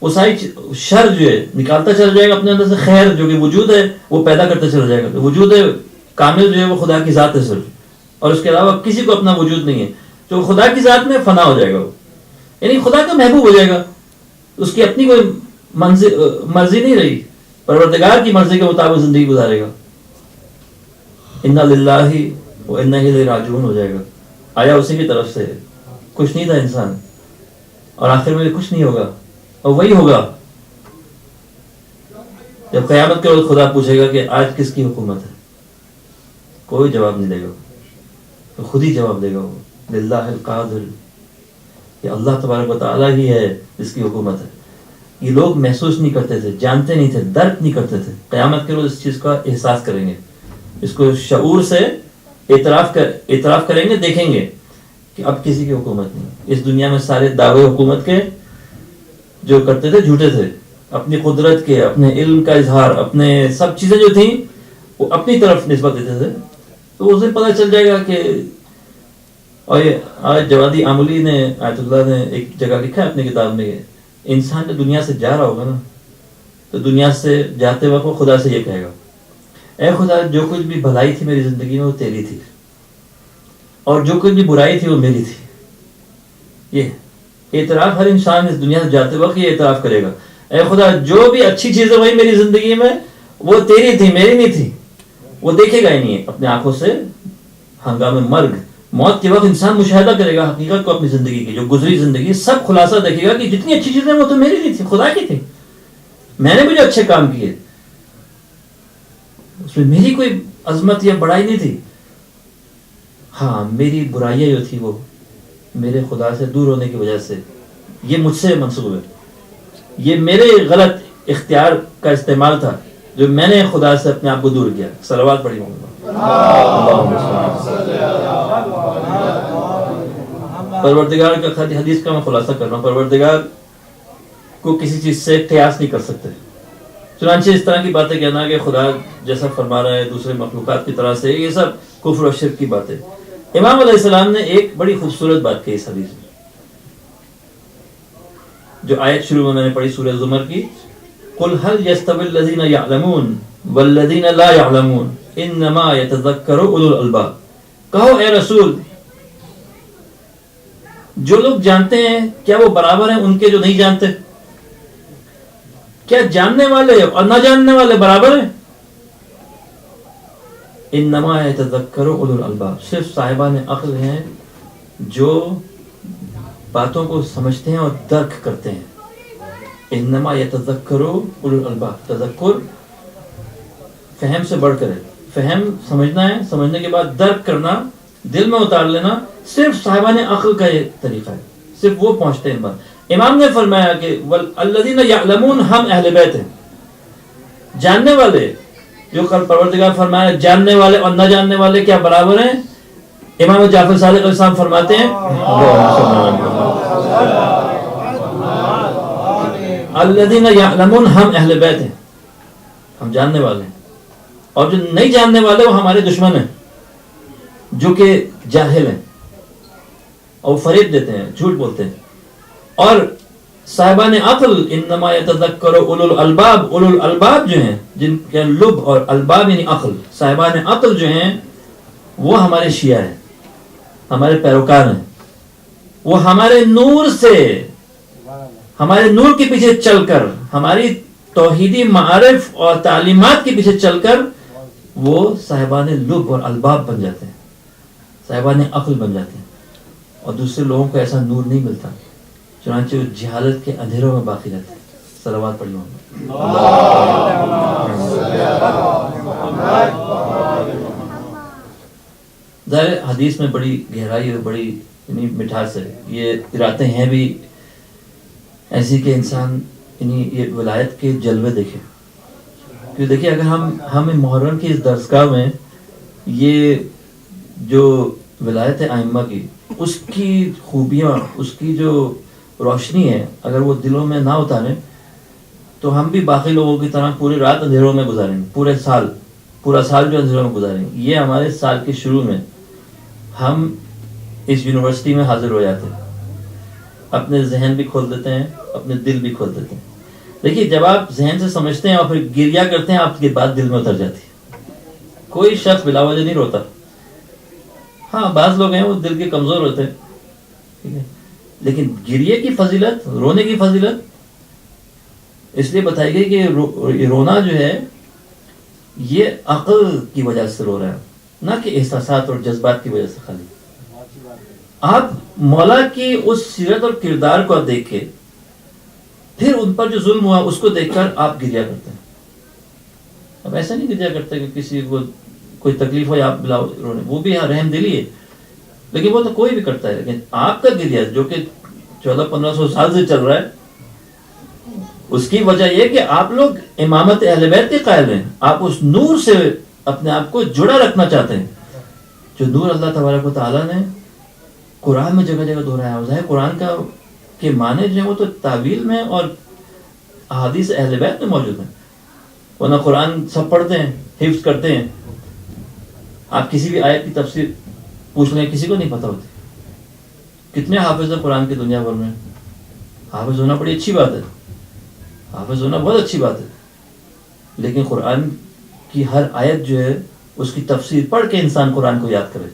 وہ ساری شر جو ہے نکالتا چلا جائے گا اپنے اندر سے، خیر جو کہ وجود ہے وہ پیدا کرتا چلا جائے گا۔ وجود کامل جو ہے وہ خدا کی ذات ہے صرف، اور اس کے علاوہ کسی کو اپنا وجود نہیں ہے۔ جو خدا کی ذات میں فنا ہو جائے گا، وہ یعنی خدا کا محبوب ہو جائے گا، اس کی اپنی کوئی مرضی نہیں رہی، پروردگار کی مرضی کے مطابق زندگی گزارے گا۔ انا للہ و انا الیہ راجعون ہو جائے گا، آیا اسی کی طرف سے، کچھ نہیں تھا انسان اور آخر میں کچھ نہیں ہوگا اور وہی ہوگا۔ جب قیامت کے روز خدا پوچھے گا کہ آج کس کی حکومت ہے، کوئی جواب نہیں دے گا، تو خود ہی جواب دے گا وہ، للہ القادر، کہ اللہ تبارک و تعالیٰ ہی ہے جس کی حکومت ہے۔ یہ لوگ محسوس نہیں کرتے تھے، جانتے نہیں تھے، درک نہیں کرتے تھے، قیامت کے روز اس چیز کا احساس کریں گے، اس کو شعور سے اعتراف کریں گے، دیکھیں گے کہ اب کسی کی حکومت نہیں۔ اس دنیا میں سارے دعوے حکومت کے جو کرتے تھے جھوٹے تھے، اپنی قدرت کے، اپنے علم کا اظہار، اپنے سب چیزیں جو تھیں وہ اپنی طرف نسبت دیتے تھے۔ تو اسے پتہ چل جائے گا کہ، اور یہ آج جوادی عاملی نے، آیت اللہ نے ایک جگہ لکھا ہے اپنی کتاب میں، انسان جو دنیا سے جا رہا ہوگا نا، تو دنیا سے جاتے وقت وہ خدا سے یہ کہے گا، اے خدا جو کچھ بھی بھلائی تھی میری زندگی میں وہ تیری تھی، اور جو کچھ بھی برائی تھی وہ میری تھی۔ یہ اعتراف ہر انسان اس دنیا سے جاتے وقت یہ اعتراف کرے گا، اے خدا جو بھی اچھی چیزیں ہوئی میری زندگی میں وہ تیری تھی، میری نہیں تھی. وہ دیکھے گا ہی نہیں اپنے آنکھوں سے. ہنگامے مرگ، موت کے وقت انسان مشاہدہ کرے گا حقیقت کو اپنی زندگی کی، جو گزری زندگی سب خلاصہ دیکھے گا کہ جتنی اچھی چیزیں وہ تو میری نہیں تھی، خدا کی تھی. میں نے بھی جو اچھے کام کیے اس میں میری کوئی عظمت یا بڑائی نہیں تھی. ہاں میری برائیاں جو تھی وہ میرے خدا سے دور ہونے کی وجہ سے یہ مجھ سے منسوب ہے، یہ میرے غلط اختیار کا استعمال تھا جو میں نے خدا سے اپنے آپ کو دور کیا. صلوات پڑھی ہوں. پروردگار کا حدیث کا میں خلاصہ کر رہا ہوں، پروردگار کو کسی چیز سے قیاس نہیں کر سکتے. چنانچہ اس طرح کی باتیں کہنا کہ خدا جیسا فرما رہا ہے دوسرے مخلوقات کی طرح سے، یہ سب کفر و شرک کی باتیں. امام علیہ السلام نے ایک بڑی خوبصورت بات کہی اس حدیث میں، جو آیت شروع میں نے پڑھی سورہ زمر کی، قل هل يستوي الذين يعلمون والذين لا يعلمون انما يتذكر اولو الالباب. کہو اے رسول جو لوگ جانتے ہیں کیا وہ برابر ہیں ان کے جو نہیں جانتے؟ کیا جاننے والے اور نہ جاننے والے برابر ہیں؟ انما يتذكر اولو الالباب، صرف صاحبان عقل ہیں جو باتوں کو سمجھتے ہیں اور درک کرتے ہیں. انما يتذكر اولو الالباب، تذکر فہم سے بڑھ کر ہے. فہم سمجھنا ہے، سمجھنے کے بعد درک کرنا، دل میں اتار لینا، صرف صاحبان عقل کا یہ طریقہ ہے، صرف وہ پہنچتے ہیں ان بات. امام نے فرمایا کہ الذین یعلمون، ہم اہل بیت ہیں. جاننے والے، جو کل پروردگار فرمایا جاننے والے اور نہ جاننے والے کیا برابر ہیں؟ امام جعفر صادق علیہ السلام فرماتے ہیں الذین یعلمون، ہم اہل بیت ہیں، ہم جاننے والے ہیں. اور جو نہیں جاننے والے وہ ہمارے دشمن ہیں جو کہ جاہل ہیں اور فریب دیتے ہیں، جھوٹ بولتے ہیں. اور صاحبان عقل انما یتذکر اولو الالباب، اولو الالباب جو ہیں جن کے لب اور الباب یعنی عقل، صاحبان عقل جو ہیں وہ ہمارے شیعہ ہیں، ہمارے پیروکار ہیں. وہ ہمارے نور سے، ہمارے نور کے پیچھے چل کر، ہماری توحیدی معارف اور تعلیمات کے پیچھے چل کر وہ صاحبان لب اور الباب بن جاتے ہیں، صاحبان عقل بن جاتے ہیں. اور دوسرے لوگوں کو ایسا نور نہیں ملتا، چنانچہ وہ جہالت کے اندھیروں میں باقی رہتے ہیں. صلوات پڑھی ہوں. ظاہر حدیث میں بڑی گہرائی اور بڑی یعنی مٹھاس ہے. یہ ارادے ہیں بھی ایسی کہ انسان یعنی یہ ولایت کے جلوے دیکھے. کہ دیکھیں اگر ہم محرم کی اس درسگاہ میں یہ جو ولایت ائمہ کی، اس کی خوبیاں، اس کی جو روشنی ہے، اگر وہ دلوں میں نہ اتاریں تو ہم بھی باقی لوگوں کی طرح پوری رات اندھیروں میں گزاریں گے، پورا سال جو اندھیروں میں گزاریں گے. یہ ہمارے سال کے شروع میں ہم اس یونیورسٹی میں حاضر ہو جاتے ہیں، اپنے ذہن بھی کھول دیتے ہیں، اپنے دل بھی کھول دیتے ہیں. دیکھیے جب آپ ذہن سے سمجھتے ہیں اور پھر گریا کرتے ہیں، آپ کی بات دل میں اتر جاتی ہے. کوئی شخص بلا وجہ نہیں روتا. ہاں بعض لوگ ہیں وہ دل کے کمزور ہوتے ہیں، ٹھیک ہے، لیکن گریے کی فضیلت، رونے کی فضیلت اس لیے بتائی گئی کہ رونا جو ہے یہ عقل کی وجہ سے رو رہا ہے، نہ کہ احساسات اور جذبات کی وجہ سے. خالی آپ مولا کی اس سیرت اور کردار کو دیکھ کے پھر ان پر جو ظلم ہوا اس کو دیکھ کر آپ گریا کرتے ہیں. اب ایسا نہیں گریا کرتے کہ کسی کو کوئی تکلیف ہو یا آپ بلاؤ رونے، وہ بھی رحم دلی ہے، لیکن وہ تو کوئی بھی کرتا ہے. لیکن آپ کا گریا جو کہ 1400-1500 سال سے چل رہا ہے، اس کی وجہ یہ کہ آپ لوگ امامت اہل بیت کے قائل ہیں. آپ اس نور سے اپنے آپ کو جڑا رکھنا چاہتے ہیں جو نور اللہ تبارک و تعالیٰ نے قرآن میں جگہ جگہ دہرایا. ہے قرآن کا کے معنی جو ہیں وہ تو تعویل میں اور احادیث اہل بیت میں موجود ہیں. ورنہ قرآن سب پڑھتے ہیں، حفظ کرتے ہیں. آپ کسی بھی آیت کی تفسیر پوچھ لیں، کسی کو نہیں پتہ ہوتی. کتنے حافظ ہیں قرآن کی دنیا بھر میں؟ حافظ ہونا بڑی اچھی بات ہے، حافظ ہونا بہت اچھی بات ہے، لیکن قرآن کی ہر آیت جو ہے اس کی تفسیر پڑھ کے انسان قرآن کو یاد کرے.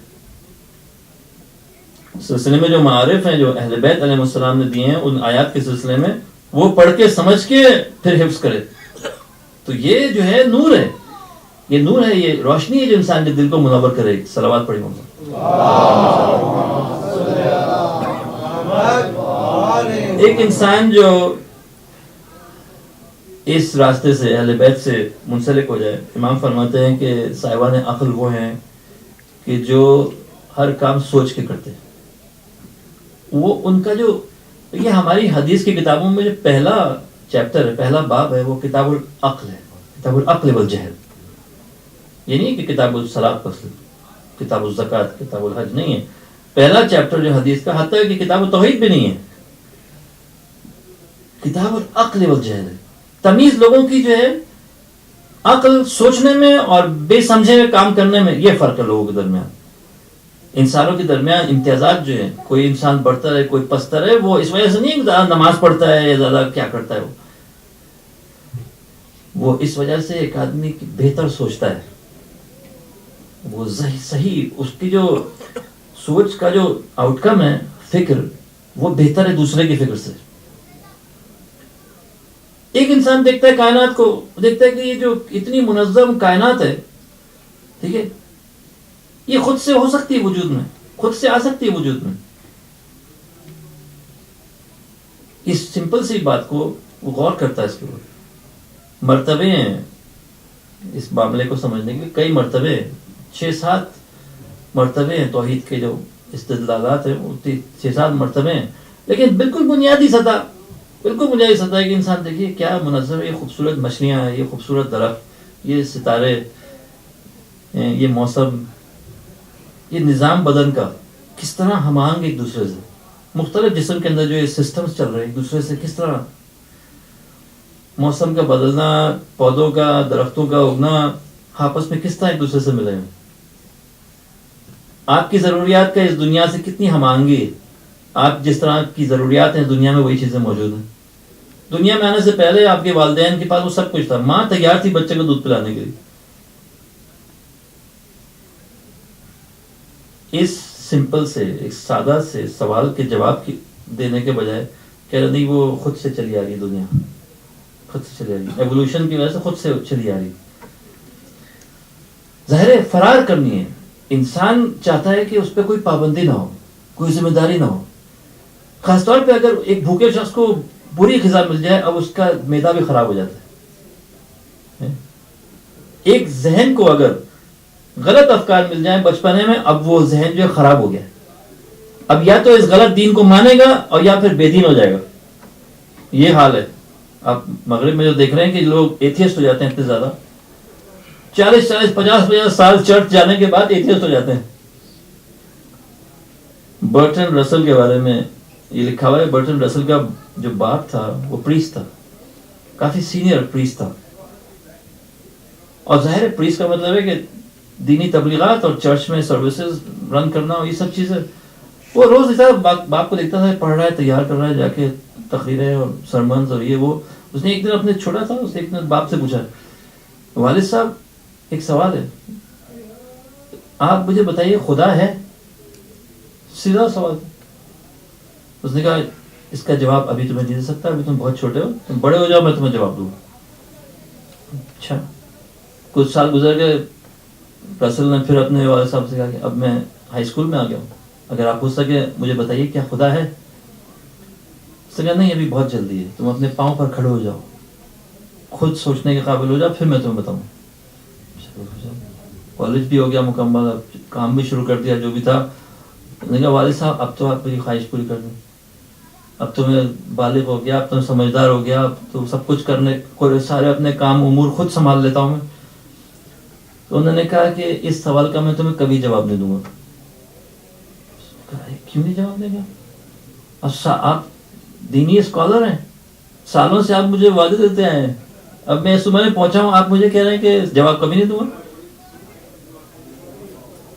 سلسلے میں جو معارف ہیں جو اہل بیت علیہ السلام نے دیے ہیں ان آیات کے سلسلے میں، وہ پڑھ کے سمجھ کے پھر حفظ کرے. تو یہ جو ہے نور ہے، یہ نور ہے، یہ روشنی ہے جو انسان کے دل کو منور کرے. صلوات پڑھی محمد. ایک انسان جو اس راستے سے اہل بیت سے منسلک ہو جائے، امام فرماتے ہیں کہ صاحبان عقل وہ ہیں کہ جو ہر کام سوچ کے کرتے ہیں. وہ ان کا جو یہ ہماری حدیث کی کتابوں میں جو پہلا چیپٹر ہے، پہلا باب ہے، وہ کتاب العقل ہے، کتاب العقل والجہل. یہ نہیں کہ کتاب الصلاۃ فصل، کتاب الزکوٰۃ، کتاب الحج نہیں ہے. پہلا چیپٹر جو حدیث کا، حتیٰ کہ کتاب التوحید بھی نہیں ہے، کتاب العقل والجہل ہے. تمیز لوگوں کی جو ہے عقل سوچنے میں اور بے سمجھے ہوئے کام کرنے میں، یہ فرق ہے لوگوں کے درمیان. انسانوں کے درمیان امتیازات جو ہیں، کوئی انسان بڑھتا رہے کوئی پستا رہے، وہ اس وجہ سے نہیں کہ زیادہ نماز پڑھتا ہے یا زیادہ کیا کرتا ہے. وہ اس وجہ سے ایک آدمی کی بہتر سوچتا ہے، وہ صحیح اس کی جو سوچ کا جو آؤٹ کم ہے، فکر، وہ بہتر ہے دوسرے کی فکر سے. ایک انسان دیکھتا ہے کائنات کو، دیکھتا ہے کہ یہ جو اتنی منظم کائنات ہے، ٹھیک ہے، یہ خود سے ہو سکتی ہے وجود میں، خود سے آ سکتی ہے وجود میں. اس سمپل سی بات کو وہ غور کرتا ہے. اس کے اوپر مرتبے ہیں اس معاملے کو سمجھنے کے، کئی مرتبے، 6-7 مرتبے ہیں توحید کے جو استدلالات ہیں، 6-7 مرتبے ہیں. لیکن بالکل بنیادی سطح ہے کہ انسان دیکھیے کیا منظم ہے، یہ خوبصورت مچھلیاں ہیں، یہ خوبصورت درخت، یہ ستارے، یہ موسم، یہ نظام بدن کا کس طرح ہم آہنگ ایک دوسرے سے، مختلف جسم کے اندر جو یہ سسٹمز چل رہے ہیں ایک دوسرے سے کس طرح، موسم کا بدلنا، پودوں کا، درختوں کا اگنا، آپس میں کس طرح ایک دوسرے سے ملے ہیں. آپ کی ضروریات کا اس دنیا سے کتنی ہم آہنگی ہے. آپ جس طرح کی ضروریات ہیں دنیا میں وہی چیزیں موجود ہیں. دنیا میں آنے سے پہلے آپ کے والدین کے پاس وہ سب کچھ تھا، ماں تیار تھی بچے کو دودھ پلانے کے لیے. اس سمپل سے ایک سادہ سے سوال کے جواب دینے کے بجائے کہہ رہے نہیں وہ خود سے چلی آ رہی دنیا، خود سے چلی آ رہی، ایوولوشن کی وجہ سے خود سے چلی آ رہی. ظاہر ہے فرار کرنی ہے. انسان چاہتا ہے کہ اس پہ کوئی پابندی نہ ہو، کوئی ذمہ داری نہ ہو. خاص طور پہ اگر ایک بھوکے شخص کو بری غذا مل جائے، اب اس کا معدہ بھی خراب ہو جاتا ہے. ایک ذہن کو اگر غلط افکار مل جائیں بچپنے میں، اب وہ ذہن جو خراب ہو گیا، اب یا تو اس غلط دین کو مانے گا اور یا پھر بے دین ہو جائے گا. یہ حال ہے. آپ مغرب میں جو دیکھ رہے ہیں کہ لوگ ایتھیسٹ ہو جاتے ہیں اتنے زیادہ، 40-50 سال چرچ جانے کے بعد ایتھیسٹ ہو جاتے ہیں. برٹن رسل کے بارے میں یہ لکھا ہوا ہے، برٹن رسل کا جو باپ تھا وہ پریسٹ تھا، کافی سینئر پریسٹ تھا. اور ظاہر پریسٹ کا مطلب ہے کہ دینی تبلیغات اور چرچ میں سروسز رن کرنا اور یہ سب چیزیں. وہ روز باپ کو دیکھتا تھا پڑھ رہا ہے، تیار کر رہا ہے، جا کے تقریریں اور سرمنز اور یہ وہ. اس نے ایک دن اپنے چھوٹا تھا، اس نے ایک دن باپ سے پوچھا، والد صاحب ایک سوال ہے، آپ مجھے بتائیے خدا ہے؟ سیدھا سوال. اس نے کہا اس کا جواب ابھی تمہیں نہیں دے سکتا، ابھی تم بہت چھوٹے ہو، تم بڑے ہو جاؤ میں تمہیں جواب دوں. اچھا. کچھ سال گزر گئے، رسل نے پھر اپنے والد صاحب سے کہا کہ اب میں ہائی اسکول میں آ گیا ہوں، اگر آپ پوچھ سکے مجھے بتائیے کیا خدا ہے؟ اس نے کہا نہیں ابھی بہت جلدی ہے، تم اپنے پاؤں پر کھڑے ہو جاؤ، خود سوچنے کے قابل ہو جاؤ، پھر میں تمہیں بتاؤں. کالج بھی ہو گیا مکمل، اب کام بھی شروع کر دیا جو بھی تھا. اس نے کہا والد صاحب اب تو آپ میری خواہش پوری کر دیں، اب تو میں بالغ ہو گیا، اب تو میں سمجھدار ہو گیا، اب تو سب کچھ کرنے سارے اپنے کام امور خود سنبھال لیتا ہوں میں. تو انہوں نے کہا کہ اس سوال کا میں تمہیں کبھی جواب نہیں دوں گا. کیوں نہیں جواب دیں گا؟ آپ دینی اسکالر ہیں، سالوں سے آپ مجھے وعدے دیتے آئے ہیں، اب میں اس عمر میں پہنچا ہوں، آپ مجھے کہہ رہے ہیں کہ جواب کبھی نہیں دوں گا.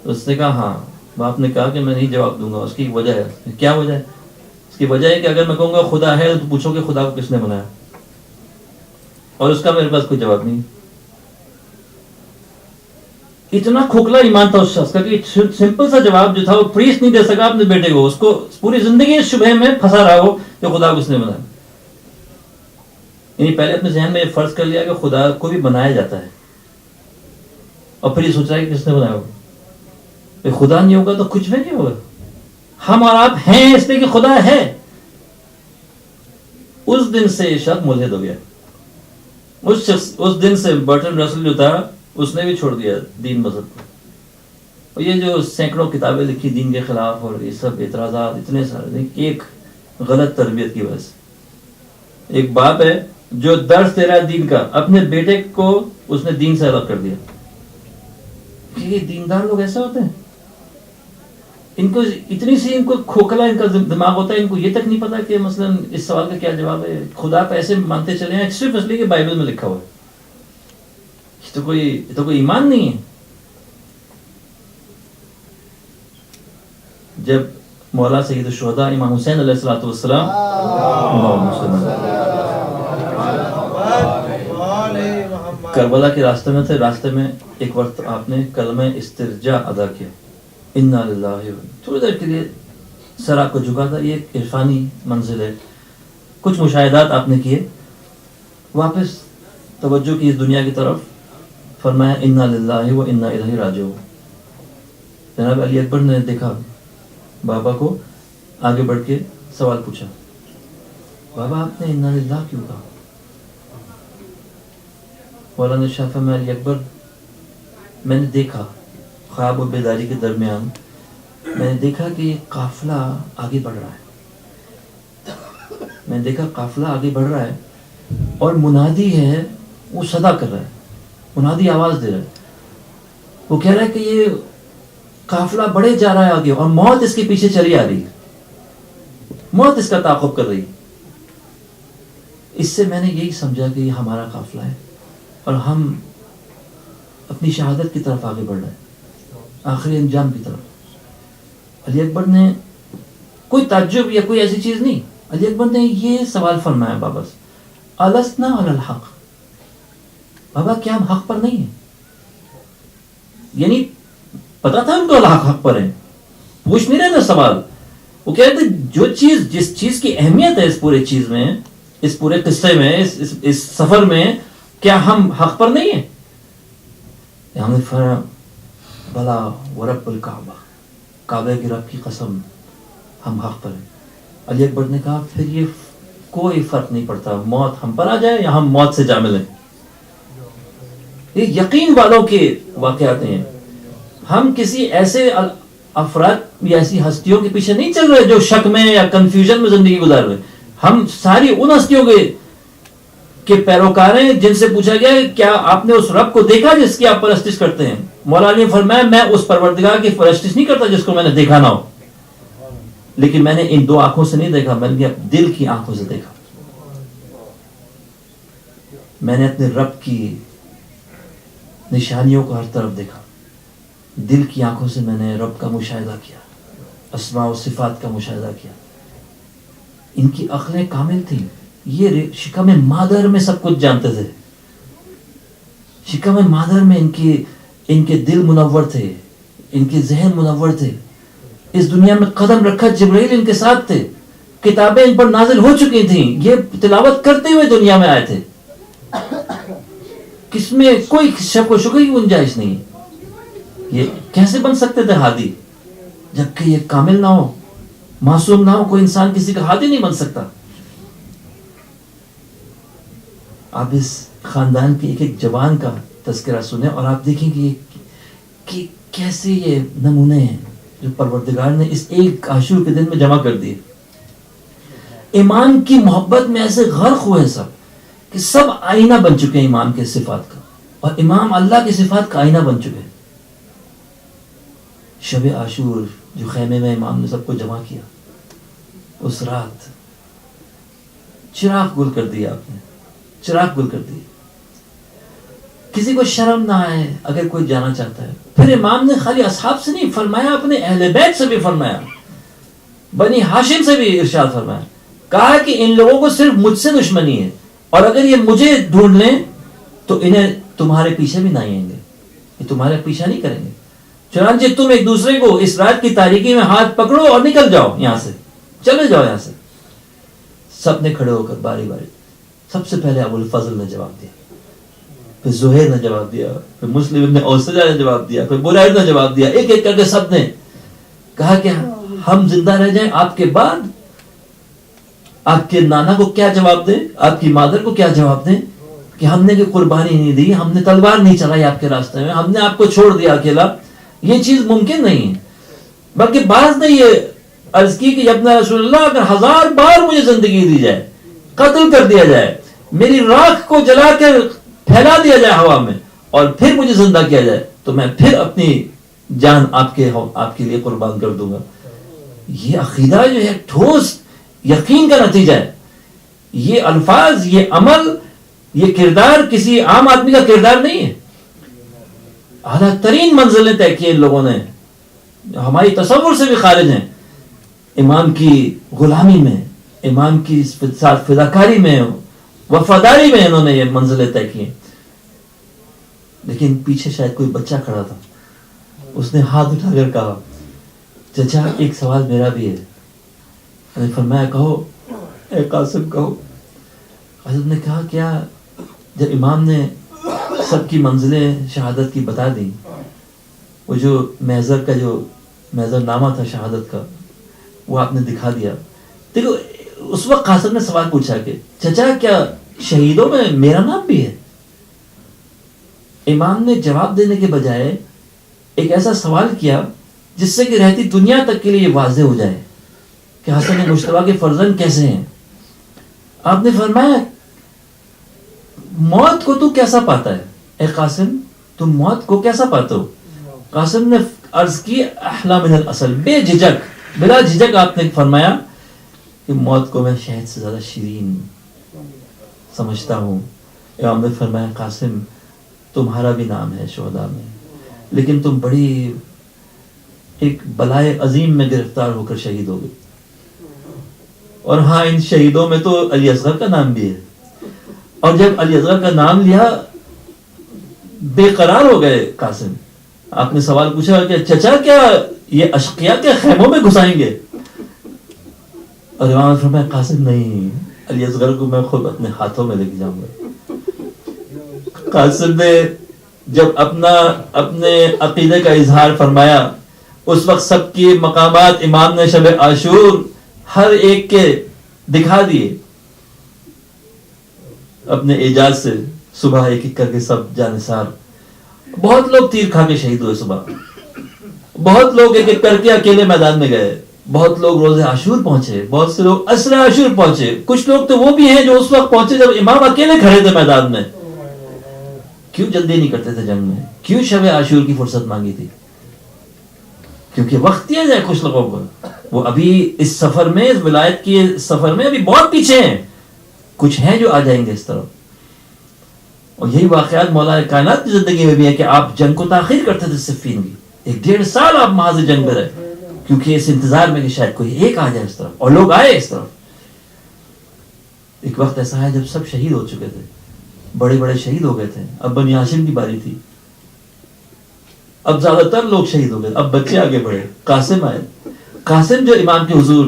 اس نے کہا ہاں. باپ نے کہا کہ میں نہیں جواب دوں گا. اس کی وجہ ہے. کیا وجہ ہے؟ اس کی وجہ ہے کہ اگر میں کہوں گا خدا ہے تو پوچھو کہ خدا کو کس نے بنایا، اور اس کا میرے پاس کوئی جواب نہیں. اتنا کھوکھلا ایمان تھا اس شخص کا کہ سمپل سا جواب جو تھا وہ پریسٹ نہیں دے سکا اپنے بیٹے کو. اس کو پوری زندگی اس شبہ میں پھنسا رہا ہو کہ خدا کس نے بنایا. یعنی پہلے اپنے ذہن میں یہ فرض کر لیا کہ خدا کو بھی بنایا جاتا ہے, اور پھر یہ سوچ رہا ہے کہ کس نے بنایا ہوگا. خدا نہیں ہوگا تو کچھ بھی نہیں ہوگا. ہم اور آپ ہیں اس لیے کہ خدا ہے. اس دن سے یہ شخص ملحد ہو گیا. اس دن سے برٹن رسل جو تھا اس نے بھی چھوڑ دیا دین مذہب کو. اور یہ جو سینکڑوں کتابیں لکھی دین کے خلاف اور یہ سب اعتراضات اتنے سارے, ایک غلط تربیت کی وجہ سے. ایک باپ ہے جو درس دے رہا ہے دین کا, اپنے بیٹے کو اس نے دین سے الگ کر دیا. یہ دیندار لوگ ایسے ہوتے ہیں, ان کو اتنی سی ان کو کھوکھلا ان کا دماغ ہوتا ہے, ان کو یہ تک نہیں پتا کہ مثلا اس سوال کا کیا جواب ہے. خدا پہ ایسے مانتے چلے ہیں صرف اس لیے کہ بائبل میں لکھا ہوا ہے. یہ تو کوئی ایمان نہیں ہے. جب مولا سید الشہداء امام حسین علیہ الصلوۃ والسلام کربلا کے راستے میں تھے, راستے میں ایک وقت آپ نے کلمہ استرجاع ادا کیا, انا للہ. تھوڑی دیر کے لیے سر آپ کو جھکا تھا. یہ ایک عرفانی منزل ہے. کچھ مشاہدات آپ نے کیے, واپس توجہ کی اس دنیا کی طرف, فرمایا انا للہ و انا الیہ راجعون. جناب علی اکبر نے دیکھا بابا کو, آگے بڑھ کے سوال پوچھا, بابا آپ نے انا للہ کیوں کہا؟ مولانا شاہ فرمایا علی اکبر میں نے دیکھا خواب و بیداری کے درمیان, میں نے دیکھا کہ یہ قافلہ آگے بڑھ رہا ہے. میں نے دیکھا قافلہ آگے بڑھ رہا ہے اور منادی ہے وہ صدا کر رہا ہے, منادی آواز دے رہا ہے. وہ کہہ رہا ہے کہ یہ قافلہ بڑھے جا رہا ہے آگے, اور موت اس کے پیچھے چلی آ رہی ہے, موت اس کا تعاقب کر رہی ہے. اس سے میں نے یہی سمجھا کہ یہ ہمارا قافلہ ہے اور ہم اپنی شہادت کی طرف آگے بڑھ رہے ہیں, آخری انجام کی طرف. علی اکبر نے کوئی تعجب یا کوئی ایسی چیز نہیں, علی اکبر نے یہ سوال فرمایا بابا سے, السنا علی الحق, بابا کیا ہم حق پر نہیں ہیں؟ یعنی پتا تھا ان کو اللہ حق پر ہیں, پوچھ نہیں رہے تھے سوال. وہ کہتے تھے جو چیز, جس چیز کی اہمیت ہے اس پورے چیز میں, اس پورے قصے میں, اس سفر میں, کیا ہم حق پر نہیں ہیں؟ ہم نے فرمایا بلا ورب الکعبہ, کعبہ کی رب کی قسم ہم حق پر ہیں. علی اکبر نے کہا پھر یہ کوئی فرق نہیں پڑتا, موت ہم پر آ جائے یا ہم موت سے جا ملیں. یہ یقین والوں کے واقعات ہیں. ہم کسی ایسے افراد یا ایسی ہستیوں کے پیچھے نہیں چل رہے جو شک میں یا کنفیوژن میں زندگی گزار رہے. ہم ساری ان ہستیوں کے پیروکار ہیں جن سے پوچھا گیا کیا آپ نے اس رب کو دیکھا جس کی آپ پرستش کرتے ہیں؟ مولا علی نے فرمایا میں اس پروردگار کی پرستش نہیں کرتا جس کو میں نے دیکھا نہ ہو, لیکن میں نے ان دو آنکھوں سے نہیں دیکھا, میں نے دل کی آنکھوں سے دیکھا. میں نے اپنے رب کی نشانیوں کو ہر طرف دیکھا, دل کی آنکھوں سے میں نے رب کا مشاہدہ کیا, اسماء و صفات کا مشاہدہ کیا. ان کی عقلیں کامل تھیں, یہ شکم مادر میں سب کچھ جانتے تھے. شکم مادر میں ان کے دل منور تھے, ان کے ذہن منور تھے. اس دنیا میں قدم رکھا جبرائیل ان کے ساتھ تھے, کتابیں ان پر نازل ہو چکی تھیں, یہ تلاوت کرتے ہوئے دنیا میں آئے تھے. کس میں کوئی شک و شبہ کی گنجائش نہیں. یہ کیسے بن سکتے تھے ہادی جبکہ یہ کامل نہ ہو, معصوم نہ ہو؟ کوئی انسان کسی کا ہادی نہیں بن سکتا. آپ اس خاندان کے ایک ایک جوان کا تذکرہ سنیں اور آپ دیکھیں کہ کیسے یہ نمونے ہیں جو پروردگار نے اس ایک عاشور کے دن میں جمع کر دیے. ایمان کی محبت میں ایسے غرق ہوئے سب کہ سب آئینہ بن چکے ہیں ایمان کے صفات کا, اور امام اللہ کی صفات کا آئینہ بن چکے ہیں. شب عاشور جو خیمے میں امام نے سب کو جمع کیا, اس رات چراغ گل کر دیا, آپ نے چراغ گل کر دیا. کسی کو شرم نہ آئے اگر کوئی جانا چاہتا ہے. پھر امام نے خالی اصحاب سے نہیں فرمایا, اپنے اہل بیت سے بھی فرمایا, بنی ہاشم سے بھی ارشاد فرمایا. کہا کہ ان لوگوں کو صرف مجھ سے دشمنی ہے, اور اگر یہ مجھے ڈھونڈ لیں تو انہیں تمہارے پیچھے بھی نہ آئیں گے. یہ تمہارے پیچھا نہیں کریں گے. چنانچہ تم ایک دوسرے کو اس رات کی تاریکی میں ہاتھ پکڑو اور نکل جاؤ یہاں سے, چلے جاؤ یہاں سے. سب نے کھڑے ہو کر باری باری, سب سے پہلے ابو الفضل نے جواب دیا, پھر زہیر نے جواب دیا, پھر مسلم ابن اوسجہ نے جواب دیا, پھر برائد نے جواب دیا. ایک ایک کر کے سب نے کہا کہ ہم زندہ رہ جائیں آپ کے بعد آپ کے نانا کو کیا جواب دیں, آپ کی مادر کو کیا جواب دیں کہ ہم نے کوئی قربانی نہیں دی, ہم نے تلوار نہیں چلائی آپ کے راستے میں, ہم نے آپ کو چھوڑ دیا اکیلا. یہ چیز ممکن نہیں ہے. بلکہ بعض نے یہ عرض کی کہ ابن رسول اللہ اگر 1000 بار مجھے زندگی دی جائے, قتل کر دیا جائے, میری راکھ کو جلا کر پھیلا دیا جائے ہوا میں, اور پھر مجھے زندہ کیا جائے, تو میں پھر اپنی جان آپ کے لیے قربان کر دوں گا. یہ عقیدہ جو ہے ٹھوس یقین کا نتیجہ ہے. یہ الفاظ, یہ عمل, یہ کردار کسی عام آدمی کا کردار نہیں ہے. اعلیٰ ترین منزلیں طے کی ان لوگوں نے, ہماری تصور سے بھی خارج ہیں. امام کی غلامی میں, امام کی ساتھ فداکاری میں, وفاداری میں انہوں نے یہ منزلیں طے کی. لیکن پیچھے شاید کوئی بچہ کھڑا تھا, اس نے ہاتھ اٹھا کر کہا چچا ایک سوال میرا بھی ہے. میں نے فرمایا کہو اے قاسم کہو. حضرت نے کہا کیا؟ جب امام نے سب کی منزلیں شہادت کی بتا دی, وہ جو محضر کا جو محضر نامہ تھا شہادت کا وہ آپ نے دکھا دیا. دیکھو اس وقت قاسم نے سوال پوچھا کہ چچا کیا شہیدوں میں میرا نام بھی ہے؟ امام نے جواب دینے کے بجائے ایک ایسا سوال کیا جس سے کہ رہتی دنیا تک کے لیے یہ واضح ہو جائے کہ حسن مجتبیٰ کے فرزند کیسے ہیں. آپ نے فرمایا موت کو تو کیسا پاتا ہے اے قاسم, تم موت کو کیسا پاتے ہو؟ قاسم نے عرض کی احلی من الاصل, بے جھجک بلا جھجک آپ نے فرمایا کہ موت کو میں شہد سے زیادہ شیرین سمجھتا ہوں. امام نے فرمایا قاسم تمہارا بھی نام ہے شہداء میں, لیکن تم بڑی ایک بلائے عظیم میں گرفتار ہو کر شہید ہو گئے. اور ہاں ان شہیدوں میں تو علی اصغر کا نام بھی ہے. اور جب علی اصغر کا نام لیا بے قرار ہو گئے قاسم. آپ نے سوال پوچھا کہ چچا کیا یہ اشقیاء کے خیموں میں گھسائیں گے؟ اور امام نے فرمایا قاسم نہیں, علی اصغر کو میں خود اپنے ہاتھوں میں لے کے جاؤں گا. قاسم نے جب اپنے عقیدے کا اظہار فرمایا, اس وقت سب کی مقامات امام نے شب عاشور ہر ایک کے دکھا دیے اپنے اعجاز سے. صبح ایک ایک کر کے سب جانثار, بہت لوگ تیر کھا کے شہید ہوئے صبح, بہت لوگ ایک ایک کر کے اکیلے میدان میں گئے, بہت لوگ روز عاشور پہنچے, بہت سے لوگ عصر عاشور پہنچے. کچھ لوگ تو وہ بھی ہیں جو اس وقت پہنچے جب امام اکیلے کھڑے تھے میدان میں. کیوں جلدی نہیں کرتے تھے جنگ میں؟ کیوں شب عاشور کی فرصت مانگی تھی؟ کیونکہ وقت دیا جائے کچھ لوگوں کو. وہ ابھی اس سفر میں, اس ولایت کی سفر میں ابھی بہت پیچھے ہیں, کچھ ہیں جو آ جائیں گے اس طرف. اور یہی واقعات مولا کائنات کی زندگی میں بھی ہے کہ آپ جنگ کو تاخیر کرتے تھے صفین کی, 1.5 سال آپ محاذ جنگ میں رہے, کیونکہ اس انتظار میں کہ شاید کوئی ایک آ جائے اس طرف, اور لوگ آئے اس طرف. ایک وقت ایسا ہے جب سب شہید ہو چکے تھے, بڑے بڑے شہید ہو گئے تھے. اب بنی ہاشم کی باری تھی, اب زیادہ تر لوگ شہید ہو گئے, اب بچے آگے بڑھے. قاسم آئے. قاسم جو امام کے حضور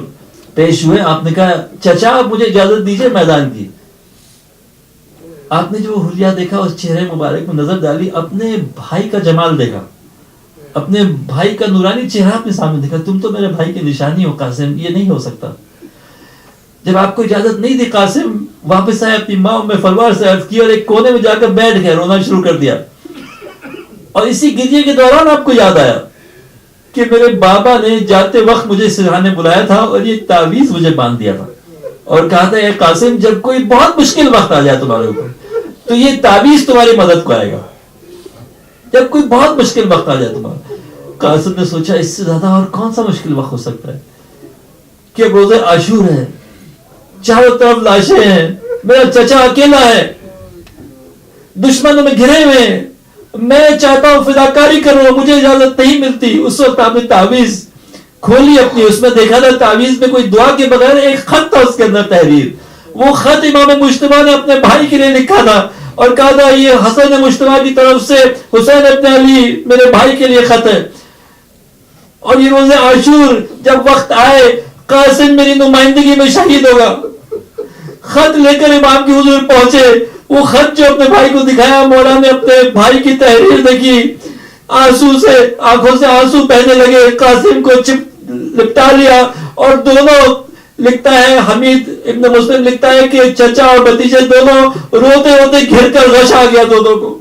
پیش ہوئے, آپ نے کہا چچا آپ مجھے اجازت دیجئے میدان کی. آپ نے جو حلیہ دیکھا اس چہرے مبارک میں نظر ڈالی, اپنے بھائی کا جمال دیکھا, اپنے بھائی کا نورانی چہرہ اپنے سامنے دیکھا. تم تو میرے بھائی کی نشانی ہو قاسم, یہ نہیں ہو سکتا. جب آپ کو اجازت نہیں دی قاسم واپس آئے, اپنی ماں ام فروار سے عرض کی اور ایک کونے میں جا کر بیٹھ گئے, رونا شروع کر دیا. اور اسی گریے کے دوران آپ کو یاد آیا کہ میرے بابا نے جاتے وقت مجھے سرحانے بلایا تھا اور یہ تعویذ مجھے باندھ دیا تھا, اور کہا تھا اے قاسم جب کوئی بہت مشکل وقت آ جائے تمہارے اوپر تو یہ تعویذ تمہاری مدد کو آئے گا, جب کوئی بہت مشکل وقت آ جائے تمہارا. قاسم نے سوچا اس سے زیادہ اور کون سا مشکل وقت ہو سکتا ہے کہ اب روزے عاشور ہے, چاروں طرف لاشیں ہیں, میرا چچا اکیلا ہے, دشمنوں میں گھرے ہوئے ہیں, میں چاہتا ہوں فداکاری کروں, مجھے اجازت نہیں ملتی. اس وقت آپ نے تعویذ کھولی اپنی, اس میں دیکھا تھا تعویذ میں کوئی دعا کے بغیر ایک خط تھا اس کے اندر تحریر. وہ خط امام مجتبیٰ نے اپنے بھائی کے لیے لکھا تھا, اور کہا تھا یہ حسن مجتبیٰ کی طرف سے حسین ابن علی میرے بھائی کے لیے خط ہے، اور یہ روز عاشور جب وقت آئے قاسم میری نمائندگی میں شہید ہوگا۔ خط لے کر امام کی حضور پہنچے، وہ خط جو اپنے بھائی کو دکھایا، مولا نے اپنے بھائی کی تحریر دیکھی، آنکھوں سے آنسو بہنے لگے، قاسم کو لپٹا لیا، اور دونوں لکھتا ہے حمید ابن مسلم لکھتا ہے کہ چچا اور بھتیجے دونوں روتے روتے گھر کر غش آ گیا دونوں کو۔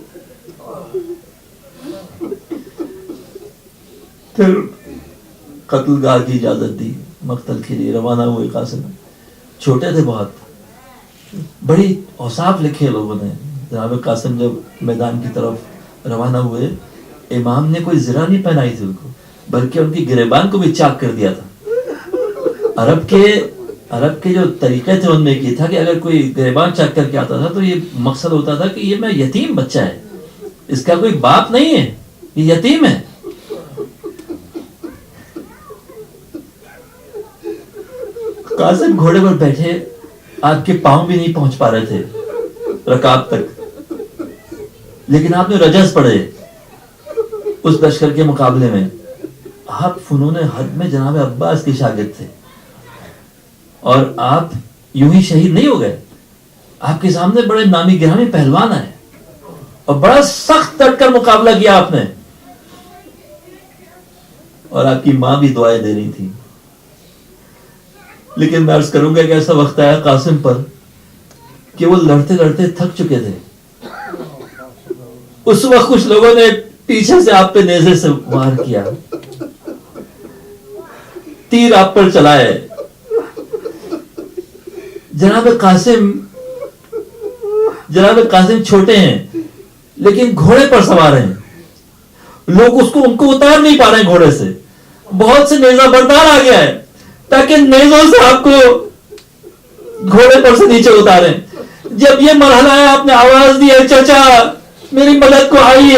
پھر قتل گاہ کی اجازت دی، مقتل کے لیے روانہ ہوئے قاسم۔ چھوٹے تھے بہت، بڑی اوصاف لکھے لوگوں نے۔ جناب قاسم جب میدان کی طرف روانہ ہوئے، امام نے کوئی زرہ نہیں پہنائی تھی ان کو، بلکہ ان کی گریبان کو بھی چاک کر دیا تھا۔ عرب کے جو طریقے تھے ان میں یہ تھا کہ اگر کوئی گریبان چاک کر کے آتا تھا تو یہ مقصد ہوتا تھا کہ یہ میں یتیم بچہ ہے، اس کا کوئی باپ نہیں ہے، یہ یتیم ہے۔ قاسم گھوڑے پر بیٹھے، آپ کے پاؤں بھی نہیں پہنچ پا رہے تھے رکاب تک، لیکن آپ نے رجز پڑھے اس لشکر کے مقابلے میں۔ آپ فنون حرب میں جناب عباس کے شاگرد تھے، اور آپ یوں ہی شہید نہیں ہو گئے، آپ کے سامنے بڑے نامی گرامی پہلوان آئے اور بڑا سخت ڈٹ کر مقابلہ کیا آپ نے، اور آپ کی ماں بھی دعائیں دے رہی تھی۔ لیکن میں عرض کروں گا کہ ایسا وقت آیا قاسم پر کہ وہ لڑتے لڑتے تھک چکے تھے۔ اس وقت کچھ لوگوں نے پیچھے سے آپ پہ نیزے سے وار کیا، تیر آپ پر چلائے۔ جناب قاسم چھوٹے ہیں لیکن گھوڑے پر سوار ہیں، لوگ ان کو اتار نہیں پا رہے ہیں گھوڑے سے، بہت سے نیزہ بردار آ گیا ہے تاکہ نیزوں سے آپ کو گھوڑے پر سے نیچے اتاریں۔ جب یہ مرحلہ ہے آپ نے آواز دی ہے چچا میری مدد کو آئیے،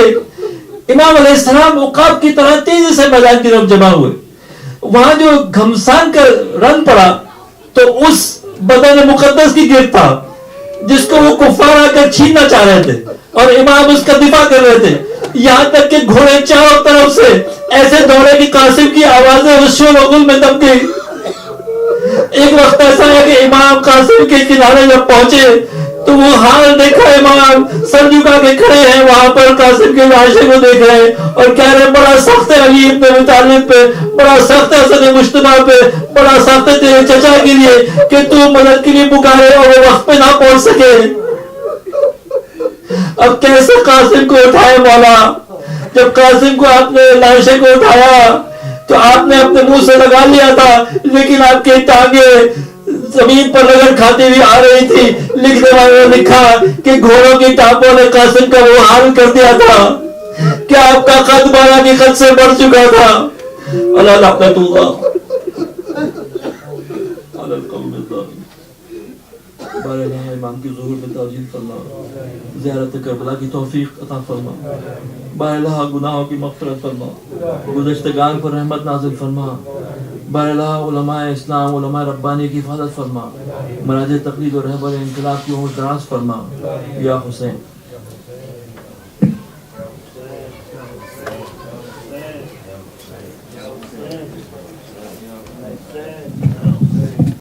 امام علیہ السلام عقاب کی طرح تیزی سے میدان کی طرف جمع ہوئے۔ وہاں جو گھمسان کا رن پڑا تو اس بدن مقدس کی گرفت تھا جس کو وہ کفار آ کر چھیننا چاہ رہے تھے، اور امام اس کا دفاع کر رہے تھے، یہاں تک کہ گھوڑے چاروں طرف سے ایسے دوڑے کہ قاسم کی آوازیں رشیوں وغل میں دب گئی۔ ایک وقت ایسا ہے کہ امام قاسم کے کنارے جب پہنچے تو وہ حال دیکھا، امام سر جھکا کے کھڑے ہیں وہاں پر، قاسم کے لاشے کو دیکھ رہے ہیں اور کہہ رہے ہیں بڑا سخت ہے علی ابن ابی طالب پہ، بڑا سخت ہے حسن مجتبیٰ پہ، بڑا سخت ہے تیرے چچا کے لیے کہ تو مدد کے لیے پکارے اور وہ وقت پہ نہ پہنچ سکے۔ اب کیسے قاسم کو اٹھائے مولا؟ جب قاسم کو آپ نے لاشے کو اٹھایا تو آپ نے اپنے منہ سے لگا لیا تھا، لیکن آپ کی ٹانگیں زمین پر رگڑ کھاتی ہوئی آ رہی تھی۔ لکھنے والوں نے لکھا کہ گھوڑوں کی ٹانپوں نے قاسم کا وہ حال کر دیا تھا کہ آپ کا قد بالا کی قد سے بڑھ چکا تھا۔ اللہ لعنت اللہ علی القوم الظالمین۔ بارگاہ امام کی ظہور میں تعظیم فرما، زیارت کربلا کی توفیق عطا فرما، باراللہ گناہوں کی مغفرت فرما، گزشتگان پر رحمت نازل فرما، باراللہ علماء اسلام علماء ربانی کی حفاظت فرما، مراجع تقلید و رہبر انقلاب کی عمر دراز فرما، یا حسین